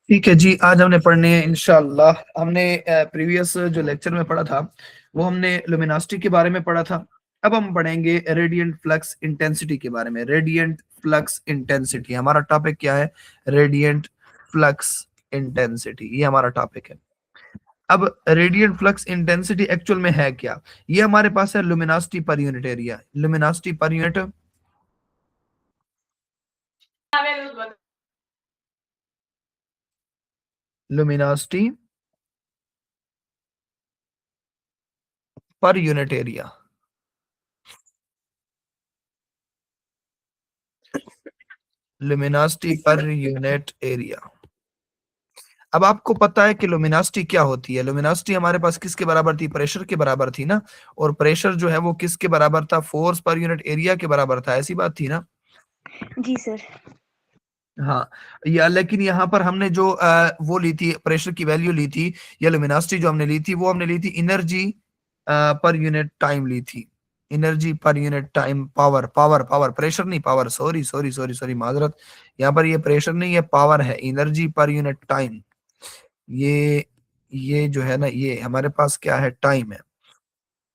ठीक है जी, आज हमने पढ़ने हैं इंशाअल्लाह। हमने प्रीवियस जो लेक्चर में पढ़ा था वो हमने लुमिनोसिटी के बारे में पढ़ा था। अब हम पढ़ेंगे रेडियंट फ्लक्स इंटेंसिटी के बारे में। रेडियंट फ्लक्स इंटेंसिटी हमारा टॉपिक क्या है? रेडियंट फ्लक्स इंटेंसिटी, ये हमारा टॉपिक है। अब रेडियंट फ्लक्स इंटेंसिटी एक्चुअल में है क्या? ये हमारे पास है लुमिनोसिटी per unit area. लुमिनोसिटी per unit लुमिनोसिटी per unit area. लुमिनोसिटी per unit area. अब आपको पता है कि लुमिनोसिटी क्या होती है? लुमिनोसिटी हमारे पास किसके बराबर थी? प्रेशर के बराबर थी ना। और प्रेशर जो है वो किसके बराबर था? फोर्स पर यूनिट एरिया के बराबर था। ऐसी बात थी ना। जी सर। हाँ, या लेकिन यहाँ पर हमने जो वो ली थी, प्रेशर की वैल्यू ली थी, या लुमिनोसिटी जो हमने ली थी वो हमने ली थी एनर्जी पर यूनिट टाइम ली थी। Energy per unit time, power power power, pressure नहीं, power. Sorry sorry sorry sorry, माजरत। यहाँ पर ये प्रेशर नहीं है, पावर है। Energy per unit time. ये ये जो है ना, ये हमारे पास क्या है? टाइम है।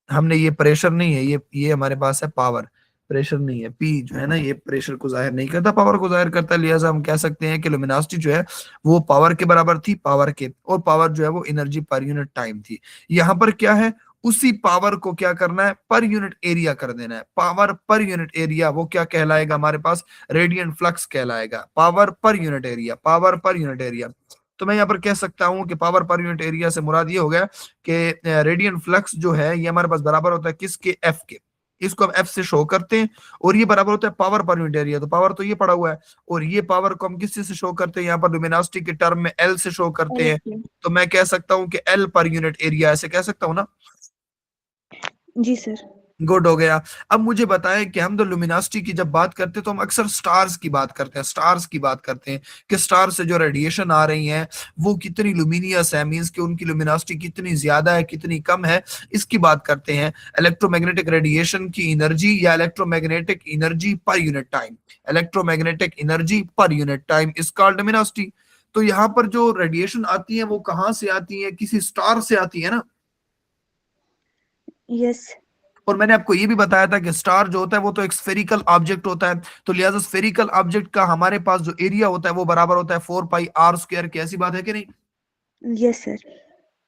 हमने, ये प्रेशर नहीं है, ये हमारे पास है पावर। प्रेशर नहीं है। पी जो है ना, ये प्रेशर को जाहिर नहीं करता, पावर को जाहिर करता है। लिहाजा हम कह सकते हैं कि लुमिनोसिटी जो है वो पावर के बराबर थी, पावर के। और पावर जो है वो एनर्जी पर यूनिट टाइम थी। यहाँ पर क्या है? उसी पावर को क्या करना है? पर यूनिट एरिया कर देना है। पावर पर यूनिट एरिया वो क्या कहलाएगा हमारे पास? रेडियंट फ्लक्स कहलाएगा। Power per unit area, power per unit area. तो मैं यहाँ पर कह सकता हूं कि पावर पर यूनिट एरिया से मुराद ये हो गया कि रेडियंट फ्लक्स जो है ये हमारे पास बराबर होता है किसके? एफ के। इसको हम एफ से शो करते हैं। और ये बराबर होता है पावर पर यूनिट एरिया। तो पावर तो ये पड़ा हुआ है। और ये पावर को हम किस से शो करते हैं? यहाँ पर लुमिनोसिटी के टर्म में एल से शो करते हैं। LSP। तो मैं कह सकता हूं कि एल पर यूनिट एरिया, ऐसे कह सकता हूं ना। जी सर। गुड हो गया। अब मुझे बताएं कि हम तो लुमिनोसिटी की जब बात करते हैं तो हम अक्सर स्टार्स की बात करते हैं, स्टार्स की बात करते हैं कि स्टार से जो रेडिएशन आ रही है वो कितनी लुमिनियस है, मींस कि उनकी लुमिनोसिटी कितनी ज्यादा है, कितनी कम है, इसकी बात करते हैं। इलेक्ट्रोमैग्नेटिक रेडिएशन की एनर्जी या electromagnetic energy per unit time, electromagnetic energy per unit time is called luminosity. तो यहाँ पर जो रेडिएशन आती है वो कहाँ से आती है? किसी स्टार से आती है ना। यस। और मैंने आपको ये भी बताया था कि स्टार जो होता है वो तो एक स्फेरिकल ऑब्जेक्ट होता है। तो लिहाजा स्फेरिकल ऑब्जेक्ट का हमारे पास जो एरिया होता है वो बराबर होता है 4 पाई r स्क्वायर की। ऐसी बात है कि नहीं? Yes sir.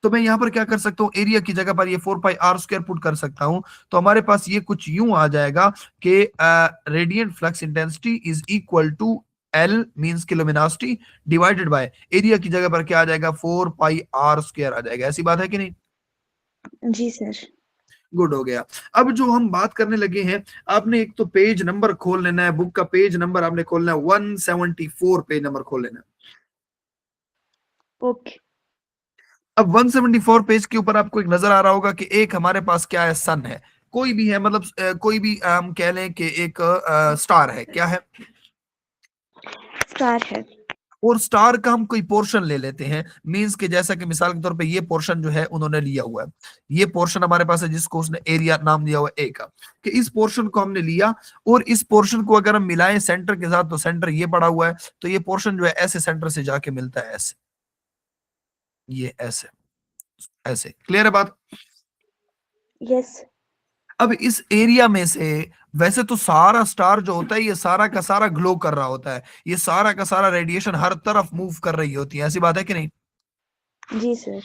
तो मैं यहाँ पर क्या कर सकता हूँ? एरिया की जगह पर ये 4 पाई r स्क्वायर पुट कर सकता हूँ। तो हमारे पास ये कुछ यूं आ जाएगा कि radiant flux intensity is equal to L, means की लुमिनोसिटी, डिवाइडेड बाय एरिया की जगह पर क्या आ जाएगा? 4 पाई r स्क्वायर आ जाएगा। ऐसी बात है कि नहीं? जी सर। गुड हो गया। अब जो हम बात करने लगे हैं, आपने एक तो पेज नंबर खोल लेना है, बुक का पेज नंबर आपने खोलना है 174, पेज नंबर खोल लेना है। ओके। अब 174 पेज के ऊपर आपको एक नजर आ रहा होगा कि एक हमारे पास क्या है? सन है। कोई भी है, मतलब कोई भी हम कह लें कि एक स्टार है। क्या है? स्टार है। और स्टार का हम कोई पोर्शन ले लेते हैं, मींस के जैसा कि मिसाल के तौर पे ये पोर्शन जो है उन्होंने लिया हुआ है। ये पोर्शन हमारे पास है जिसको उसने एरिया नाम दिया हुआ है ए का। कि इस पोर्शन को हमने लिया और इस पोर्शन को अगर हम मिलाएं सेंटर के साथ, तो सेंटर ये पड़ा हुआ है। तो ये पोर्शन जो है ऐसे सेंटर से जाके मिलता है ऐसे। ये ऐसे, ऐसे। क्लियर है बात? यस। अब इस एरिया में से, वैसे तो सारा स्टार जो होता है ये सारा का सारा ग्लो कर रहा होता है, ये सारा का सारा रेडिएशन हर तरफ मूव कर रही होती है। ऐसी बात है कि नहीं? जी सर।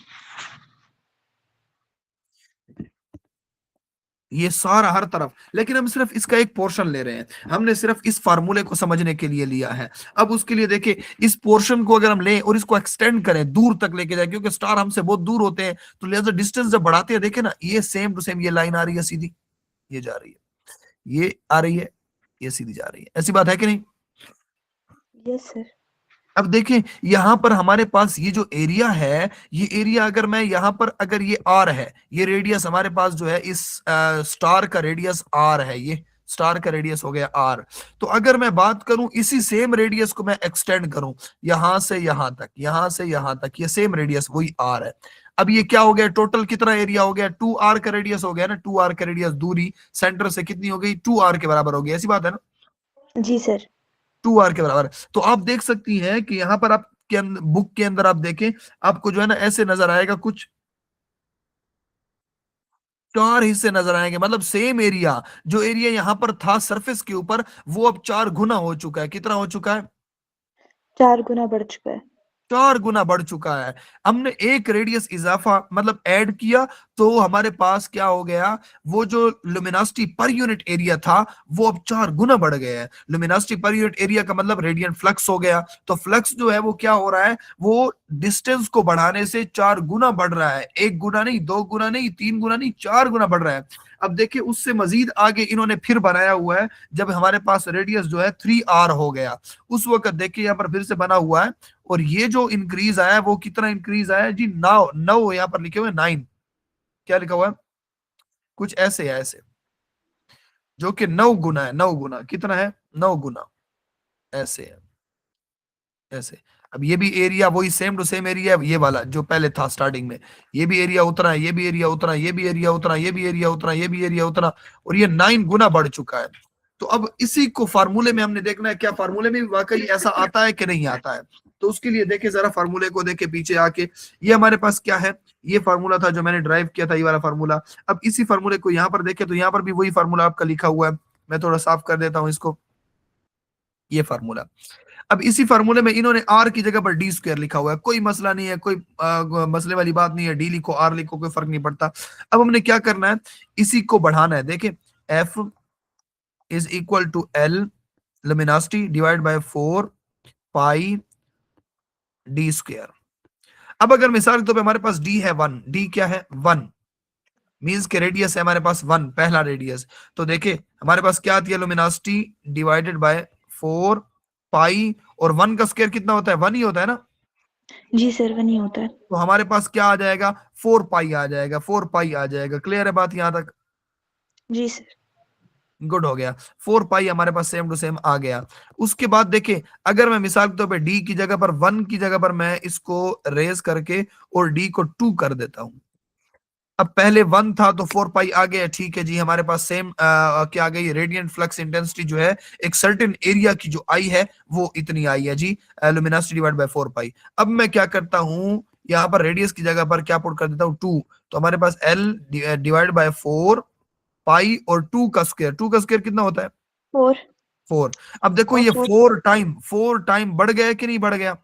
ये सारा हर तरफ, लेकिन हम सिर्फ इसका एक पोर्शन ले रहे हैं। हमने सिर्फ इस फार्मूले को समझने के लिए लिया है। अब उसके लिए देखिए, इस पोर्शन को अगर हम लें और इसको एक्सटेंड करें, दूर तक लेके जाए, क्योंकि स्टार हमसे बहुत दूर होते हैं, तो लिहाजा डिस्टेंस जब बढ़ाते हैं, देखे ना, ये सेम टू सेम ये लाइन आ रही है सीधी, ये जा रही है, ये आ रही है, ये सीधी जा रही है। ऐसी बात है कि नहीं? Yes sir. अब देखें, यहां पर हमारे पास ये जो एरिया है, ये एरिया अगर मैं यहां पर, अगर ये आर है, ये रेडियस हमारे पास जो है इस स्टार का रेडियस आर है, ये स्टार का रेडियस हो गया आर। तो अगर मैं बात करूं, इसी सेम रेडियस को मैं एक्सटेंड करूं यहां से यहां तक, यहां से यहां तक, ये सेम रेडियस वही आर है। अब ये क्या हो गया? टोटल कितना एरिया हो गया? 2r का रेडियस हो गया ना। 2r का रेडियस, दूरी सेंटर से कितनी हो गई? 2r के बराबर हो गई। ऐसी बात है ना। जी सर। 2r के बराबर। तो आप देख सकती हैं कि यहां पर आप के अंदर, बुक के अंदर आप देखें, आपको जो है ना ऐसे नजर आएगा, कुछ 4 हिस्से नजर आएंगे। मतलब सेम एरिया, जो एरिया यहाँ पर था सरफेस के ऊपर, वो अब 4 गुना हो चुका है। कितना हो चुका है? 4 गुना बढ़ चुका है। 4 गुना बढ़ चुका है। हमने एक रेडियस इजाफा मतलब ऐड किया, तो हमारे पास क्या हो गया, वो जो लुमिनोसिटी पर यूनिट एरिया था वो अब 4 गुना बढ़ गया है। लुमिनोसिटी पर यूनिट एरिया का मतलब रेडियंट फ्लक्स हो गया। तो फ्लक्स जो है वो क्या हो रहा है, वो डिस्टेंस को बढ़ाने से 4 गुना बढ़ रहा है। 1 गुना नहीं, 2 गुना नहीं, 3 गुना नहीं, 4 गुना बढ़ रहा है। अब देखिए उससे मजीद आगे इन्होंने फिर बनाया हुआ है, जब हमारे पास रेडियस जो है 3r हो गया, उस वक्त देखिए यहाँ पर फिर से बना हुआ है। और ये जो इंक्रीज आया है, वो कितना इंक्रीज आया है जी? 9, 9 यहाँ पर लिखे हुए 9। क्या लिखा हुआ है? कुछ ऐसे है, ऐसे, जो कि 9 गुना है। 9 गुना कितना है? 9 गुना, ऐसे है, ऐसे। अब ये भी एरिया वही सेम टू सेम एरिया है, ये वाला जो पहले था स्टार्टिंग में। ये भी एरिया उतना है, ये भी एरिया उतना, ये भी एरिया उतना, ये भी एरिया उतना, ये भी एरिया उतना, और ये 9 गुना बढ़ चुका है। तो अब इसी को फार्मूले में हमने देखना है, क्या फार्मूले में भी वाकई ऐसा आता है कि नहीं आता है। तो उसके लिए देखे जरा फार्मूले को, देखे पीछे आके, ये हमारे पास क्या है, ये फार्मूला था जो मैंने ड्राइव किया था, ये वाला फार्मूला। अब इसी फार्मूले को यहाँ पर देखे तो यहाँ पर भी वही फार्मूला आपका लिखा हुआ है। मैं थोड़ा साफ कर देता हूँ इसको, ये फार्मूला। अब इसी फार्मूले में इन्होंने आर की जगह पर डी स्क्वायर लिखा हुआ है। कोई मसला नहीं है, कोई मसले वाली बात नहीं है, डी लिखो आर लिखो, कोई फर्क नहीं पड़ता। अब हमने क्या करना है, इसी को बढ़ाना है। देखें, F is equal to L luminosity divide by 4 pi d square. अब अगर मिसाल के तौर पे हमारे पास डी है 1, डी क्या है? 1, मींस के रेडियस है हमारे पास 1, पहला रेडियस। तो देखे हमारे पास क्या आती है, लुमिनोसिटी डिवाइडेड बाय 4 पाई, और 1 का स्क्वायर कितना होता है? 1 ही होता है ना। जी सर, 1 ही होता है। तो हमारे पास क्या आ जाएगा? 4 पाई आ जाएगा, 4 पाई आ जाएगा। क्लियर है बात यहां तक? जी सर। गुड हो गया। 4 पाई हमारे पास सेम टू सेम आ गया। उसके बाद देखें, अगर मैं मिसाल के तौर पे डी की जगह पर 1 की जगह पर मैं इसको रेज करके और डी को 2 कर देता हूं। अब पहले 1 था तो 4 पाई आ गया, ठीक है जी। हमारे पास सेम क्या आ गई, रेडियंट फ्लक्स इंटेंसिटी जो है एक सर्टेन एरिया की जो आई है वो इतनी आई है जी, लुमिनोसिटी डिवाइड बाय 4 पाई। अब मैं क्या करता हूं, यहाँ पर रेडियस की जगह पर क्या पुट कर देता हूं? 2। तो हमारे पास एल डिवाइड बाय 4 पाई और 2 का स्क्वायर। 2 का स्क्वायर कितना होता है? 4 4। अब देखो और ये 4। 4 टाइम बढ़ गया कि नहीं बढ़ गया?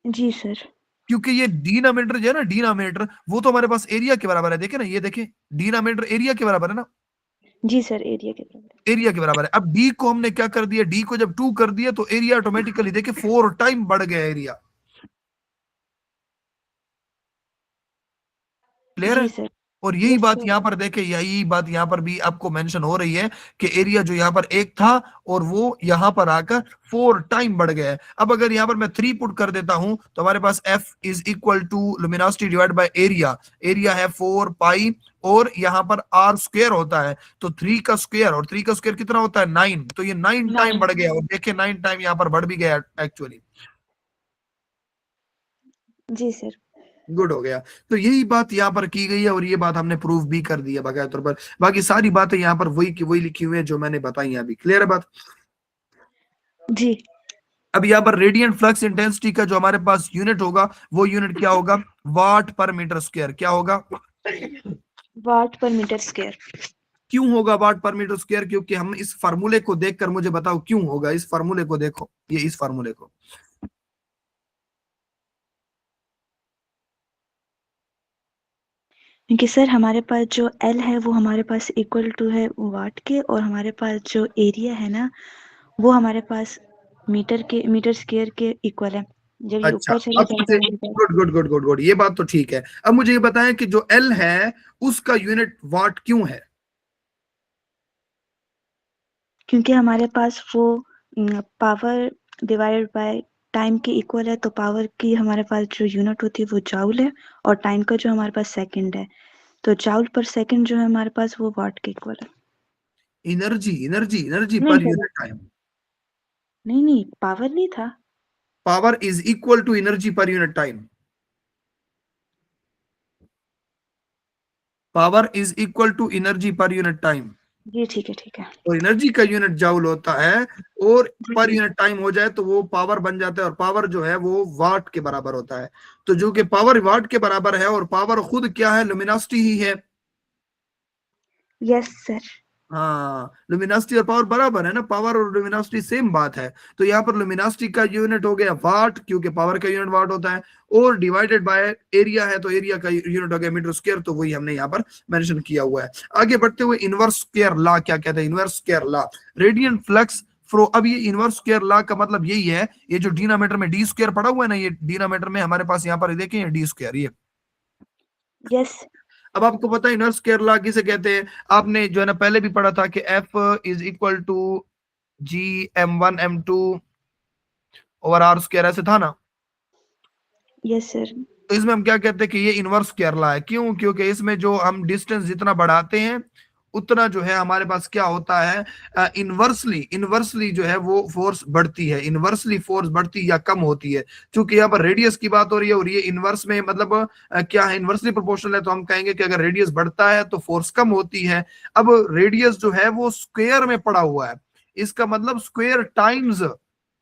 जी सर। क्योंकि ये डिनोमिनेटर जो है ना, डिनोमिनेटर वो तो हमारे पास एरिया के बराबर है। देखे ना, ये देखे, डिनोमिनेटर एरिया के बराबर है ना, जी सर, एरिया के बराबर। एरिया के बराबर है। अब डी को हमने क्या कर दिया, डी को जब 2 कर दिया तो एरिया ऑटोमेटिकली देखे 4 टाइम बढ़ गया एरिया। क्लियर है? जी सर। और यही यस बात सर। यहाँ पर देखे, यही बात यहाँ पर भी आपको मेंशन हो रही है कि एरिया जो यहाँ पर 1 था और वो यहाँ पर आकर 4 टाइम बढ़ गया है। अब अगर यहाँ पर मैं 3 पुट कर देता हूं तो हमारे पास F is equal to luminosity divide by area. Area है 4 पाई और यहाँ पर आर स्क्वायर होता है, तो 3 का स्क्वायर, और 3 का स्क्वायर कितना होता है? 9। तो ये 9 टाइम 9। बढ़ गया, और देखिए 9 टाइम यहाँ पर बढ़ भी गया एक्चुअली। जी सर। गुड हो गया। तो यही बात यहाँ पर की गई है, और ये बात हमने प्रूव भी कर दी है बाकायदा तौर पर। बाकी सारी बातें यहाँ पर वही की वही लिखी हुई है जो मैंने बताई है अभी। क्लियर है बात? जी। अब यहाँ पर रेडियंट फ्लक्स इंटेंसिटी का जो हमारे पास यूनिट होगा, वो यूनिट क्या होगा? वाट पर मीटर स्क्वायर। क्या होगा? वाट पर मीटर स्क्वायर। क्यों होगा वाट पर मीटर स्क्वायर? क्योंकि हम इस फार्मूले को देखकर मुझे बताओ क्यों होगा। इस फार्मूले को देखो, ये इस फार्मूले को, क्योंकि सर हमारे पास जो एल है वो हमारे पास इक्वल टू है वाट के, और हमारे पास जो एरिया है ना वो हमारे पास मीटर स्क्वायर के इक्वल है। जब ये अच्छा। ऊपर चला अब मुझे, जाएगा हमारे पास। Good good good good good, ये बात तो ठीक है। अब मुझे ये बताएं कि जो एल है उसका यूनिट वाट क्यों है? क्योंकि हमारे पास वो पावर डिवाइडेड बाय टाइम के इक्वल है, तो पावर की हमारे पास जो यूनिट होती है वो जाउल है, और टाइम का जो हमारे पास सेकंड है, तो जाउल पर सेकंड जो है हमारे पास वो वाट के इक्वल है। एनर्जी, एनर्जी, एनर्जी नहीं पर सर, यूनिट टाइम। नहीं नहीं, पावर नहीं था। Power is equal to energy per unit time. Power is equal to energy per unit time. जी ठीक है, ठीक है। और एनर्जी का यूनिट जाउल होता है, और जी पर ठीक यूनिट टाइम हो जाए तो वो पावर बन जाता है, और पावर जो है वो वाट के बराबर होता है। तो जो कि पावर वाट के बराबर है, और पावर खुद क्या है, लुमिनोसिटी ही है। है। Yes sir. हाँ, लुमिनोसिटी और पावर बराबर है ना, पावर और लुमिनोसिटी सेम बात है। तो यहाँ पर लुमिनोसिटी का यूनिट हो गया वाट, क्योंकि पावर का यूनिट वाट होता है, और डिवाइडेड बाय एरिया है, तो एरिया का यूनिट हो गया मीटर स्क्वायर, तो वही हमने यहाँ पर मेंशन किया हुआ है। आगे बढ़ते हुए इनवर्स स्क्वायर लॉ क्या कहते हैं, inverse square law, radiant flux flow. अब ये इनवर्स स्क्वायर लॉ का मतलब यही है, ये जो डिनोमिनेटर में डी स्क्वायर पड़ा हुआ है ना, ये डिनोमिनेटर में हमारे पास यहाँ पर देखें डी स्क्वायर ये। यस। अब आपको पता है इनवर्स स्क्वायर लॉ किसे कहते हैं, आपने जो है ना पहले भी पढ़ा था कि F is equal to G m1 m2 over R square, ऐसे था ना। Yes sir. तो इसमें हम क्या कहते हैं कि ये इनवर्स स्क्वायर लॉ है, क्यों, क्योंकि इसमें जो हम डिस्टेंस जितना बढ़ाते हैं उतना जो है हमारे पास क्या होता है, इनवर्सली इनवर्सली जो है वो फोर्स बढ़ती है, इनवर्सली फोर्स बढ़ती या कम होती है। क्योंकि यहाँ पर रेडियस की बात हो रही है, और ये इनवर्स में मतलब क्या है, इनवर्सली प्रोपोर्शनल है, तो हम कहेंगे कि अगर रेडियस बढ़ता है तो फोर्स कम होती है। अब रेडियस जो है वो स्क्वायर में पड़ा हुआ है, इसका मतलब स्क्वायर टाइम्स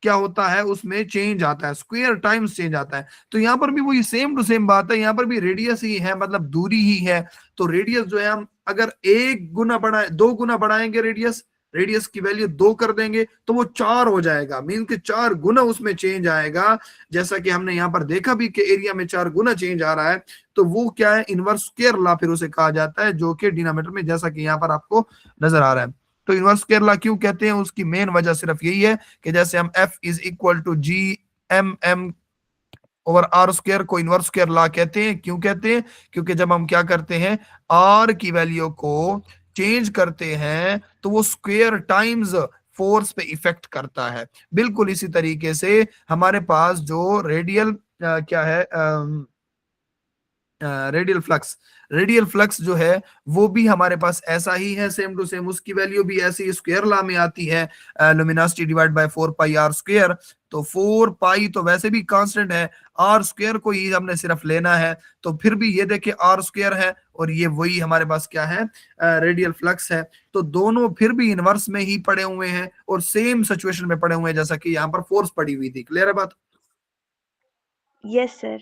क्या होता है, उसमें चेंज आता है, स्क्वायर टाइम्स चेंज आता है। तो यहाँ पर भी वही सेम टू सेम बात है, यहाँ पर भी रेडियस ही है, मतलब दूरी ही है। तो रेडियस जो है हम अगर एक गुना बढ़ाए, दो गुना बढ़ाएंगे रेडियस, रेडियस की वैल्यू दो कर देंगे तो वो चार हो जाएगा, मीन के चार गुना उसमें चेंज आएगा। जैसा कि हमने यहाँ पर देखा भी कि एरिया में चार गुना चेंज आ रहा है, तो वो क्या है, इनवर्स स्क्वायर लॉ फिर उसे कहा जाता है, जो कि डिनोमिनेटर में जैसा कि यहाँ पर आपको नजर आ रहा है। तो इनवर्स स्क्वायर लॉ क्यों कहते हैं, उसकी मेन वजह सिर्फ यही है कि जैसे हम F is equal to G m over R square को इनवर्स स्क्वायर लॉ कहते हैं। क्यों कहते हैं, क्योंकि जब हम क्या करते हैं, आर की वैल्यू को चेंज करते हैं तो वो स्क्वायर टाइम्स फोर्स पे इफेक्ट करता है। बिल्कुल इसी तरीके से हमारे पास जो रेडियल क्या है, रेडियल फ्लक्स, रेडियल फ्लक्स जो है वो भी हमारे पास ऐसा ही है, सेम टू सेम, उसकी वैल्यू भी ऐसी स्क्वायर लॉ में आती है, luminosity divide by 4 pi r square. तो 4 पाई तो वैसे भी कांस्टेंट है, आर स्क्वायर को ही हमने सिर्फ लेना है, तो फिर भी ये देखिए आर स्क्वायर है, और ये वही हमारे पास क्या है, रेडियल फ्लक्स है। तो दोनों फिर भी इनवर्स में ही पड़े हुए हैं, और सेम सिचुएशन में पड़े हुए हैं, जैसा कि यहाँ पर फोर्स पड़ी हुई थी। क्लियर है बात। Yes sir.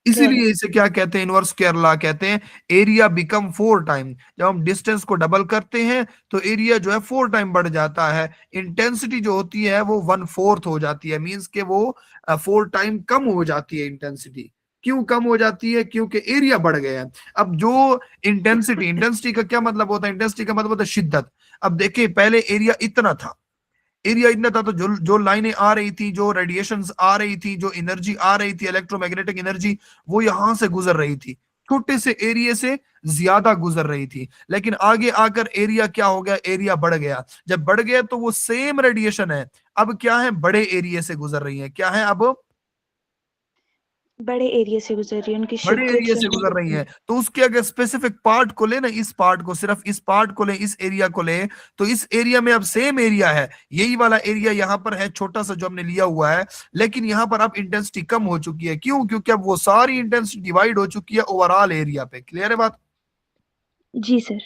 क्लियर है। इसीलिए इसे क्या कहते हैं, इनवर्स स्क्वायर लॉ कहते हैं। एरिया बिकम 4 टाइम, जब हम डिस्टेंस को डबल करते हैं तो एरिया जो है 4 टाइम बढ़ जाता है, इंटेंसिटी जो होती है वो 1/4 हो जाती है, मींस के वो 4 टाइम कम हो जाती है इंटेंसिटी। क्यों कम हो जाती है, क्योंकि एरिया बढ़ गया है। अब जो इंटेंसिटी, इंटेंसिटी का क्या मतलब होता है, इंटेंसिटी का मतलब होता है शिद्दत। अब देखिए पहले एरिया इतना था, एरिया इतना था, तो जो जो लाइनें आ रही थी, जो रेडिएशंस आ रही थी, जो एनर्जी आ रही थी, इलेक्ट्रोमैग्नेटिक एनर्जी, वो यहां से गुजर रही थी, छोटे से एरिया से ज्यादा गुजर रही थी। लेकिन आगे आकर एरिया क्या हो गया, एरिया बढ़ गया। जब बढ़ गया तो वो सेम रेडिएशन है, अब क्या है, बड़े एरिया से गुजर रही है, क्या है अब, बड़े एरिया से गुजर रही है, उनकी बड़े शिद्दत एरिया जो से है गुजर रही है। तो उसके अगर स्पेसिफिक पार्ट को ले ना, इस पार्ट को, सिर्फ इस पार्ट को ले, इस एरिया को ले, तो इस एरिया में अब सेम एरिया है, यही वाला एरिया यहाँ पर है, छोटा सा जो हमने लिया हुआ है, लेकिन यहाँ पर अब इंटेंसिटी कम हो चुकी है। क्यों, क्योंकि अब वो सारी इंटेंसिटी डिवाइड हो चुकी है ओवरऑल एरिया पे। क्लियर है बात। जी सर।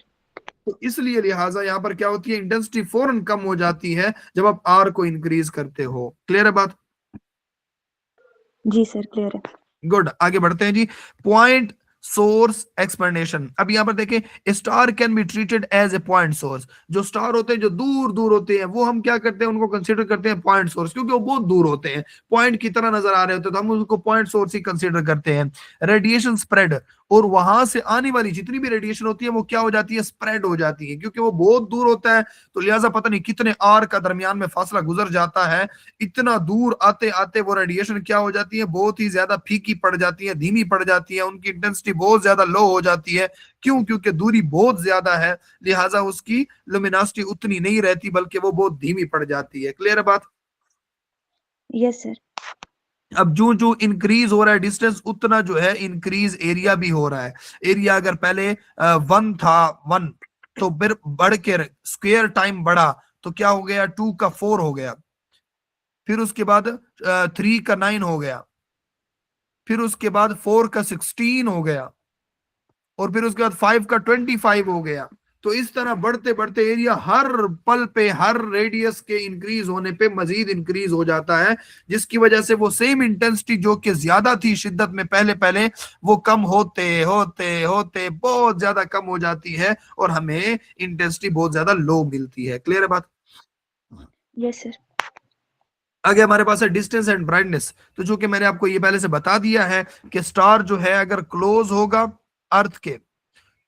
तो इसलिए लिहाजा यहाँ पर क्या होती है, इंटेंसिटी फौरन कम हो जाती है जब आप आर को इंक्रीज करते हो। क्लियर है बात। जी सर। क्लियर है। गुड, आगे बढ़ते हैं जी। Point source explanation. अब यहां पर देखें, star can be treated as a point source. जो स्टार होते हैं, जो दूर दूर होते हैं, वो हम क्या करते हैं, उनको कंसीडर करते हैं पॉइंट सोर्स, क्योंकि वो बहुत दूर होते हैं, पॉइंट की तरह नजर आ रहे होते हैं, तो हम उसको पॉइंट सोर्स ही कंसीडर करते हैं। रेडिएशन स्प्रेड, और वहां से आने वाली जितनी भी रेडिएशन होती है वो क्या हो जाती है, स्प्रेड हो जाती है, क्योंकि वो बहुत दूर होता है, तो लिहाजा पता नहीं कितने आर का दरमियान में फासला गुजर जाता है। इतना दूर आते आते वो रेडिएशन क्या हो जाती है, बहुत ही ज्यादा फीकी पड़ जाती है, धीमी पड़ जाती है, उनकी इंटेंसिटी बहुत ज्यादा लो हो जाती है। क्यों, क्योंकि दूरी बहुत ज्यादा है, लिहाजा उसकी लुमिनोसिटी उतनी नहीं रहती, बल्कि वो बहुत धीमी पड़ जाती है। क्लियर है बात। Yes sir. अब जो जो इंक्रीज हो रहा है डिस्टेंस, उतना जो है इंक्रीज एरिया भी हो रहा है। एरिया अगर पहले 1 था, 1, तो फिर बढ़ के स्क्वायर टाइम बढ़ा, तो क्या हो गया, 2 का 4 हो गया, फिर उसके बाद 3 का 9 हो गया, फिर उसके बाद 4 का 16 हो गया, और फिर उसके बाद 5 का 25 हो गया। तो इस तरह बढ़ते बढ़ते एरिया हर पल पे, हर रेडियस के इंक्रीज होने पे मजीद इंक्रीज हो जाता है, जिसकी वजह से वो सेम इंटेंसिटी जो कि ज्यादा थी शिद्दत में पहले पहले, वो कम होते होते होते बहुत ज्यादा कम हो जाती है और हमें इंटेंसिटी बहुत ज्यादा लो मिलती है। क्लियर है बात? Yes sir. आगे हमारे पास है डिस्टेंस एंड ब्राइटनेस। तो जो कि मैंने आपको ये पहले से बता दिया है कि स्टार जो है अगर क्लोज होगा अर्थ के,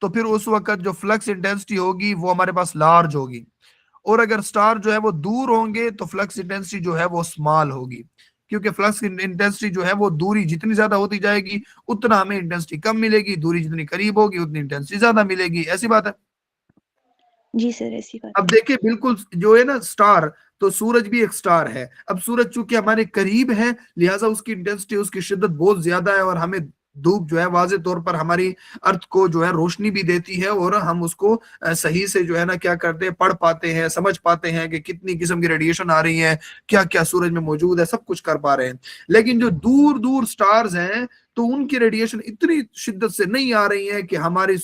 तो फिर उस वक्त जो फ्लक्स इंटेंसिटी होगी वो हमारे पास लार्ज होगी, और अगर स्टार जो है वो दूर होंगे तो फ्लक्स इंटेंसिटी जो है वो स्मॉल होगी, क्योंकि फ्लक्स इंटेंसिटी जो है वो दूरी जितनी ज्यादा होती जाएगी उतना हमें इंटेंसिटी कम मिलेगी, दूरी जितनी करीब होगी उतनी इंटेंसिटी ज्यादा मिलेगी। ऐसी बात है। जी सर, ऐसी बात अब है। देखिए बिल्कुल जो है ना स्टार, तो सूरज भी एक स्टार है। अब सूरज चूंकि हमारे करीब है लिहाजा उसकी इंटेंसिटी, उसकी शिद्दत बहुत ज्यादा है, और हमें धूप जो है वाजे तौर पर हमारी अर्थ को जो है रोशनी भी देती है, और हम उसको सही से जो है ना क्या करते हैं, पढ़ पाते हैं, समझ पाते हैं कि कितनी किस्म की रेडिएशन आ रही है, क्या क्या सूरज में मौजूद है, सब कुछ कर पा रहे हैं। लेकिन जो दूर दूर स्टार्स हैं तो उनकी रेडिएशन इतनी शिद्दत से नहीं आ रही है कि हमारी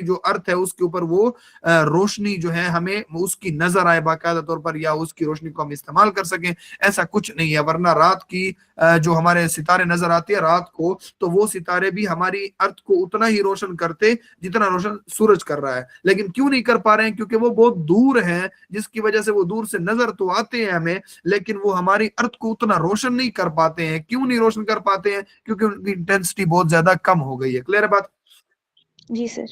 जो अर्थ है उसके ऊपर वो रोशनी जो है हमें उसकी नजर आए बाकायदा तौर पर, या उसकी रोशनी को हम इस्तेमाल कर सकें। ऐसा कुछ नहीं है, वरना रात की जो हमारे सितारे नजर आते हैं रात को, तो वो सितारे भी हमारी अर्थ को उतना ही रोशन करते जितना रोशन सूरज कर रहा है, लेकिन क्यों नहीं कर पा रहे हैं? क्योंकि वो बहुत दूर है, जिसकी वजह से वो दूर से नजर तो आते हैं हमें, लेकिन वो हमारी अर्थ को उतना रोशन नहीं कर पाते हैं। क्यों नहीं रोशन कर पाते हैं? क्योंकि उनकी इंटेंसिटी बहुत ज्यादा कम हो गई है। क्लियर है बात? जी सर।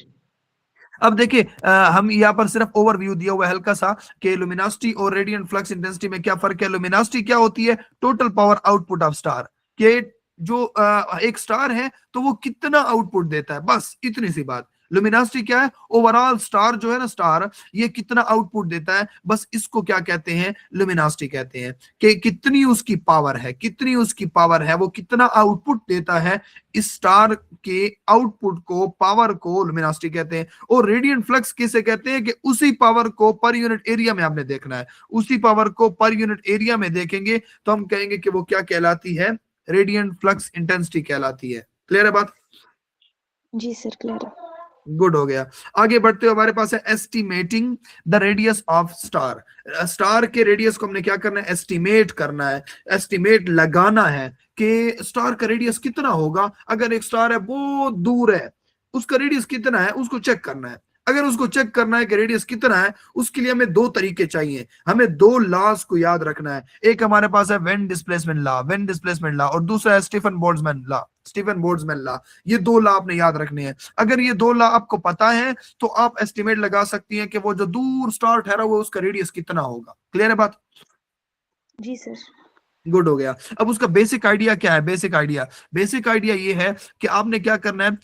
अब देखिए हम यहाँ पर सिर्फ ओवरव्यू दिया हुआ है हल्का सा कि लुमिनोसिटी और रेडिएंट फ्लक्स इंटेंसिटी में क्या फर्क है। लुमिनोसिटी क्या होती है? Total power output of star, के जो एक स्टार है तो वो कितना आउटपुट देता है, बस इतनी सी बात। लुमिनोसिटी क्या है? ओवरऑल स्टार जो है ना, स्टार ये कितना आउटपुट देता है, बस इसको क्या कहते हैं? लुमिनोसिटी कहते हैं। कि कितनी उसकी पावर है, कितनी उसकी पावर है, वो कितना आउटपुट देता है, इस स्टार के आउटपुट को, पावर को लुमिनोसिटी कहते हैं। और रेडिएंट फ्लक्स किसे कहते हैं? कि उसी पावर को पर यूनिट एरिया में आपने देखना है, उसी पावर को पर यूनिट एरिया में देखेंगे तो हम कहेंगे कि वो क्या कहलाती है? रेडिएंट फ्लक्स इंटेंसिटी कहलाती है। क्लियर है बात? जी सर, क्लियर है। गुड हो गया। आगे बढ़ते हुए हमारे पास है estimating the radius of star. Star के रेडियस को हमने क्या करना है? एस्टिमेट करना है, एस्टिमेट लगाना है कि स्टार का रेडियस कितना होगा। अगर एक स्टार है बहुत दूर है, उसका रेडियस कितना है उसको चेक करना है। अगर उसको चेक करना है कि रेडियस कितना है, उसके लिए हमें दो तरीके चाहिए, हमें दो लॉज को याद रखना है। एक हमारे पास है when displacement law, when displacement law, और दूसरा है Stefan Boltzmann law, Stefan Boltzmann law. ये दो लॉ आपने याद रखने हैं। अगर ये दो लॉ आपको पता है तो आप एस्टिमेट लगा सकती हैं कि वो जो दूर स्टार ठहरा हुआ उसका रेडियस कितना होगा। क्लियर है बात? जी सर। गुड हो गया। अब उसका बेसिक आइडिया क्या है? बेसिक आइडिया ये है कि आपने क्या करना है,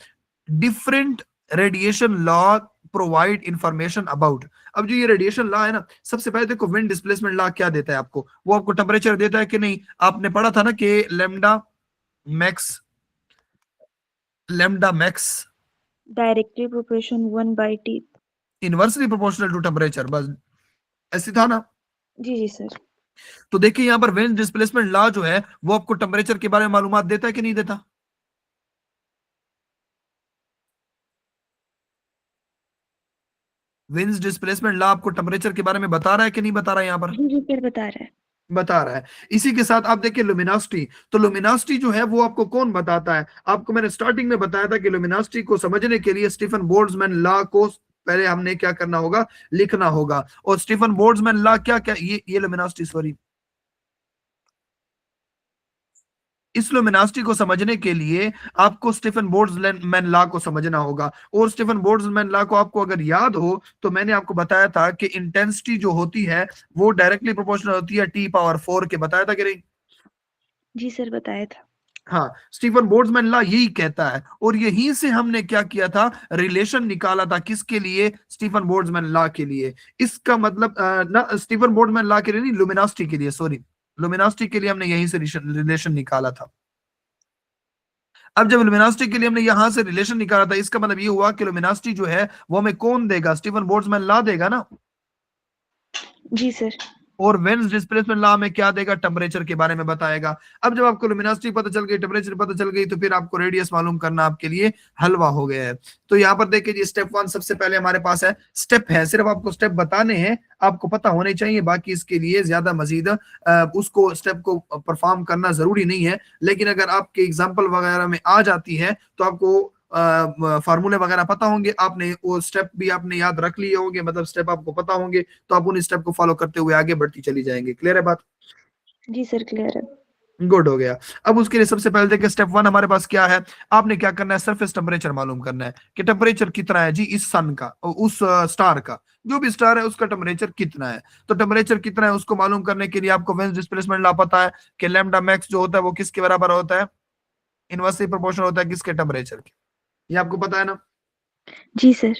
different radiation law provide information about. अब जो ये रेडिएशन लॉ है ना, सबसे पहले देखो विंड डिस्प्लेसमेंट लॉ क्या देता है आपको, वो आपको टेम्परेचर देता है कि नहीं? आपने पढ़ा था ना कि lambda max, lambda max directly proportion 1/t। Inversely proportional to temperature, बस ऐसे था ना? जी जी सर। तो देखिए यहाँ पर विंड डिस्प्लेसमेंट लॉ जो है वो आपको टेम्परेचर के बारे में मालूमात देता है कि नहीं देता? विंड डिस्प्लेसमेंट लॉ आपको टेम्परेचर के बारे में बता रहा है कि नहीं बता रहा है? यहाँ पर जी जी सर, बता रहा है। बता रहा है। इसी के साथ आप देखिए लुमिनोसिटी, तो लुमिनोसिटी जो है वो आपको कौन बताता है? आपको मैंने स्टार्टिंग में बताया था कि लुमिनोसिटी को समझने के लिए स्टीफन बोल्ट्जमैन लॉ को पहले हमने क्या करना होगा? लिखना होगा। और स्टीफन बोल्ट्जमैन लॉ क्या क्या, ये लुमिनोसिटी, सॉरी, इस लुमिनोसिटी को समझने के लिए आपको स्टीफन बोल्ट्जमैन लॉ को समझना होगा। और स्टीफन बोल्ट्जमैन लॉ को आपको अगर याद हो तो मैंने आपको बताया था कि इंटेंसिटी जो होती है वो डायरेक्टली प्रोपोर्शनल होती है T⁴ के। बताया था कि नहीं? जी सर, बताया था। हाँ, स्टीफन बोल्ट्जमैन लॉ यही कहता है, और यहीं से हमने क्या किया था? रिलेशन निकाला था। किसके लिए? स्टीफन बोल्ट्जमैन लॉ के लिए। इसका मतलब ना स्टीफन बोल्ट्जमैन लॉ के लिए नहीं, लुमिनोसिटी के लिए, सॉरी, लुमिनोसिटी के लिए हमने यहीं से रिलेशन निकाला था। अब जब लुमिनोसिटी के लिए हमने यहां से रिलेशन निकाला था, इसका मतलब ये हुआ कि लुमिनोसिटी जो है वो हमें कौन देगा? स्टीफन बोल्ट्जमैन लॉ देगा ना। जी सर। और वेन्स डिस्प्लेसमेंट लॉ में क्या देगा, टेम्परेचर के बारे में बताएगा। अब जब आपको लुमिनोसिटी पता चल गई, टेम्परेचर पता चल गई, तो फिर आपको रेडियस मालूम करना आपके लिए हलवा हो गया है। तो यहाँ पर देखिए जी, स्टेप 1 सबसे पहले हमारे पास है, स्टेप है, सिर्फ आपको स्टेप बताने हैं, आपको पता होने चाहिए, बाकी इसके लिए ज्यादा मजीद उसको स्टेप को परफॉर्म करना जरूरी नहीं है। लेकिन अगर आपके एग्जाम्पल वगैरह में आ जाती है तो आपको फार्मूले वगैरह पता होंगे, आपने वो स्टेप भी आपने याद रख लिए होंगे, मतलब स्टेप आपको पता होंगे, तो आप उन स्टेप को फॉलो करते हुए आगे बढ़ती चली जाएंगे। क्लियर है बात? जी सर, क्लियर है। गुड हो गया। अब उसके लिए सबसे पहले देखिए, स्टेप 1 हमारे पास क्या है, आपने क्या करना है, सरफेस टेम्परेचर मालूम करना है कि टेम्परेचर कितना है जी इस सन का, उस स्टार का, जो भी स्टार है उसका टेम्परेचर कितना है। तो टेम्परेचर कितना है उसको मालूम करने के लिए आपको वेन्स डिस्प्लेसमेंट लॉ पता है कि लैम्डा मैक्स जो होता है वो किसके बराबर होता है, इनवर्सली प्रोपोर्शनल होता है किसके, टेम्परेचर के। ये आपको पता है ना? जी सर।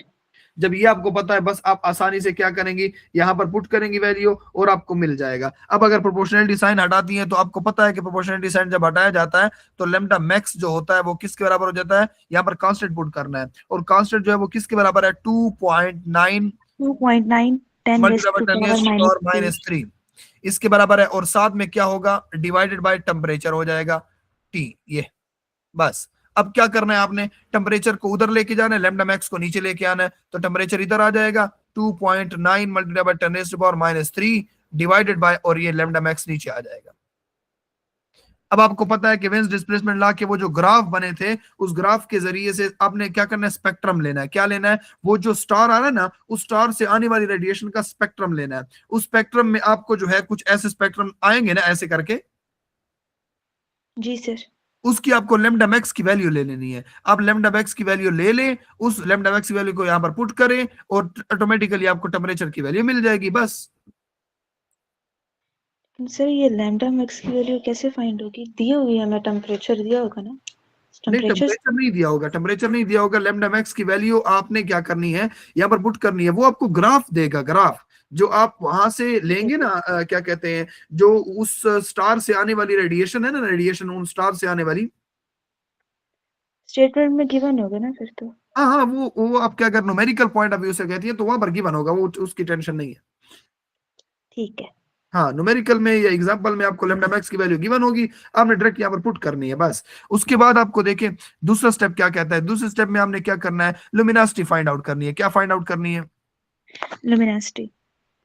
जब ये आपको पता है, बस आप आसानी से क्या करेंगे, यहाँ पर पुट करेंगे वैल्यू और आपको मिल जाएगा। अब अगर प्रोपोर्शनलिटी साइन हटाती है तो आपको पता है कि प्रोपोर्शनलिटी साइन जब हटाया जाता है तो लेम्डा मैक्स जो होता है वो किसके बराबर हो जाता है, यहाँ पर कांस्टेंट पुट करना है, और कांस्टेंट जो है वो किसके बराबर है, 2.9 2.9 10 रेज़ टू पावर -3 इसके बराबर है। और साथ में क्या होगा, डिवाइडेड बाय टेम्परेचर हो जाएगा टी, ये बस। अब क्या करना है, आपने टेम्परेचर को उधर लेके जाना है, लैम्डा मैक्स को नीचे लेके आना है, तो टेम्परेचर इधर आ जाएगा 2.9 मल्टीप्लाई बाय 10⁻³ डिवाइडेड बाय, और ये लैम्डा मैक्स नीचे आ जाएगा। अब आपको पता है कि वेन्स डिस्प्लेसमेंट लॉ के वो जो ग्राफ बने थे, उस ग्राफ के जरिए से आपने क्या करना है, स्पेक्ट्रम लेना है। क्या लेना है, वो जो स्टार आ रहा है ना, उस स्टार से आने वाली रेडिएशन का स्पेक्ट्रम लेना है। उस स्पेक्ट्रम में आपको जो है कुछ ऐसे स्पेक्ट्रम आएंगे ना, ऐसे करके, जी सर। उसकी आपको लेम्डा मैक्स की वैल्यू ले लेनी है। आप लेम्डा मैक्स की वैल्यू ले लें, उस लेम्डा मैक्स की वैल्यू को यहां पर पुट करें और ऑटोमेटिकली आपको टेम्परेचर की वैल्यू मिल जाएगी, बस। सर ये लैम्डा मैक्स की वैल्यू कैसे फाइंड होगी? दी होगी हमें, टेम्परेचर दिया होगा ना? नहीं, टेम्परेचर। टेम्परेचर नहीं दिया होगा, टेम्परेचर नहीं दिया होगा। लेम्डा मैक्स की वैल्यू आपने क्या करनी है, यहाँ पर पुट करनी है, वो आपको ग्राफ देगा, ग्राफ जो आप वहां से लेंगे ना, क्या कहते हैं, जो उस स्टार से आने वाली रेडिएशन है ना, रेडिएशन उन स्टार से आने वाली, स्टेटमेंट में गिवन होगा ना फिर तो? हाँ हाँ, वो आप क्या कर, न्यूमेरिकल पॉइंट ऑफ व्यू से कहती है तो वहां पर गिवन होगा, वो उसकी टेंशन नहीं है। ठीक है। हाँ, न्यूमेरिकल में या एग्जांपल में आपको लेम्डा मैक्स की वैल्यू गिवन होगी, आपने डायरेक्ट यहाँ पर पुट करनी है, बस। उसके बाद आपको देखें दूसरा स्टेप क्या कहता है, दूसरे स्टेप में आपने क्या करना है, लुमिनोसिटी फाइंड आउट करनी है। क्या फाइंड आउट करनी है, लुमिनोसिटी।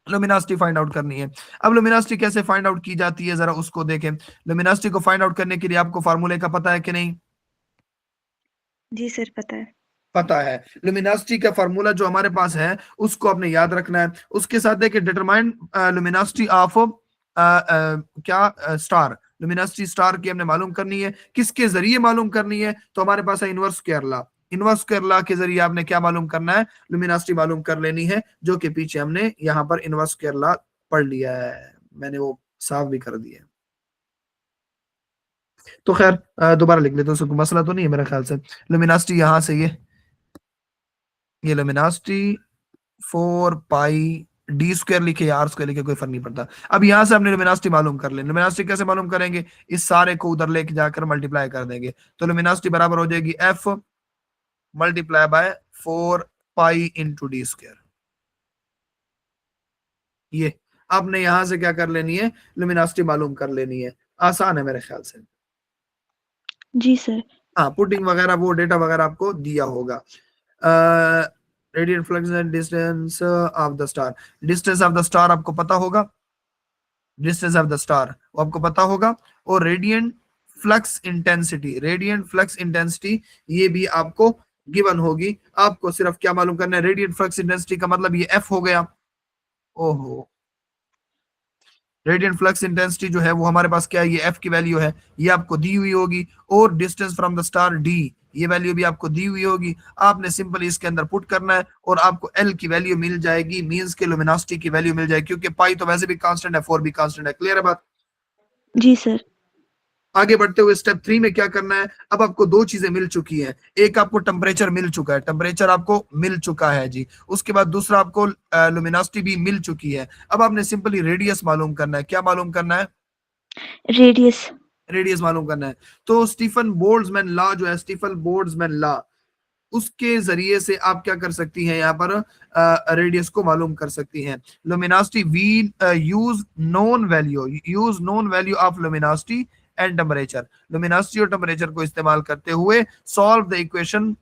लुमिनोसिटी फाइंड आउट करनी है। अब लुमिनोसिटी कैसे फाइंड आउट की जाती है, जरा उसको देखें। लुमिनोसिटी को फाइंड आउट करने के लिए आपको फार्मूले का पता है कि नहीं? जी सर, पता है। पता है। लुमिनोसिटी का फार्मूला जो हमारे पास है उसको आपने याद रखना है। उसके साथ देखिए, डिटरमाइन लुमिनोसिटी ऑफ क्या स्टार, लुमिनोसिटी स्टार की हमने मालूम करनी है। किसके जरिए मालूम करनी है, तो हमारे पास है inverse square law. Inverse square law के जरिए आपने क्या मालूम करना है, लुमिनोसिटी मालूम कर लेनी है, जो कि पीछे हमने यहाँ पर इनवर्स स्क्वायर लॉ पढ़ लिया है, मैंने वो साफ भी कर दिया है। तो खैर दोबारा लिख लेते हैं, मसला तो नहीं है मेरे ख्याल से। लुमिनोसिटी यहाँ से ये लुमिनोसिटी 4 पाई डी स्क्वायर लिखे या आर स्क्वायर लिखे, कोई फर्क नहीं पड़ता। अब यहां से हमने लुमिनोसिटी मालूम कर ले। लुमिनोसिटी कैसे मालूम करेंगे, इस सारे को उधर लेके जाकर मल्टीप्लाई कर देंगे, तो लुमिनोसिटी बराबर हो जाएगी F multiply by 4 pi into D square. ये आपने यहां से क्या कर लेनी है, लुमिनोसिटी मालूम कर लेनी है। आसान है मेरे ख्याल से। जी सर। हाँ, पुटिंग वगैरह वो डेटा वगैरह आपको दिया होगा। Radiant flux and distance of the star, distance of the star आपको पता होगा, डिस्टेंस ऑफ द स्टार वो आपको पता होगा। और radiant flux intensity, radiant flux intensity ये भी आपको गिवन होगी। आपको सिर्फ क्या मालूम करना है, रेडियंट फ्लक्स इंटेंसिटी का मतलब ये एफ हो गया। ओहो, रेडियंट फ्लक्स इंटेंसिटी जो है वो हमारे पास क्या है, ये एफ की वैल्यू है, ये आपको दी हुई होगी। और distance from the star D, ये वैल्यू भी आपको दी हुई होगी। आपने सिंपल इसके अंदर पुट करना है और आपको एल की वैल्यू मिल जाएगी, मींस के लुमिनोसिटी की वैल्यू मिल जाएगी, क्योंकि पाई तो वैसे भी कांस्टेंट है, 4 भी कांस्टेंट है। क्लियर है बात? जी सर। आगे बढ़ते हुए स्टेप 3 में क्या करना है, अब आपको दो चीजें मिल चुकी हैं। एक आपको टेम्परेचर मिल चुका है, टेम्परेचर आपको मिल चुका है जी। उसके बाद दूसरा आपको लुमिनोसिटी भी मिल चुकी है। अब आपने सिंपली रेडियस मालूम करना है। क्या मालूम करना है, रेडियस। रेडियस मालूम करना है। तो स्टीफन बोल्ट्जमैन लॉ जो है, स्टीफन बोल्ट्जमैन लॉ, उसके जरिए से आप क्या कर सकती हैं, यहाँ पर रेडियस को मालूम कर सकती हैं। Luminosity we use known value of luminosity and temperature. Luminosity और टेम्परेचर को इस्तेमाल करते हुए solve the equation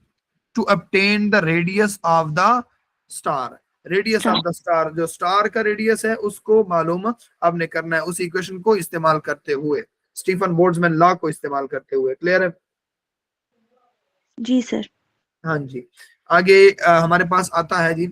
to obtain the radius of the star. Radius of the star, जो स्टार का रेडियस है उसको मालूम आपने करना है उस इक्वेशन को इस्तेमाल करते हुए, स्टीफन बोल्ट्जमैन लॉ को इस्तेमाल करते हुए। क्लियर है? जी सर। हाँ जी। आगे हमारे पास आता है जी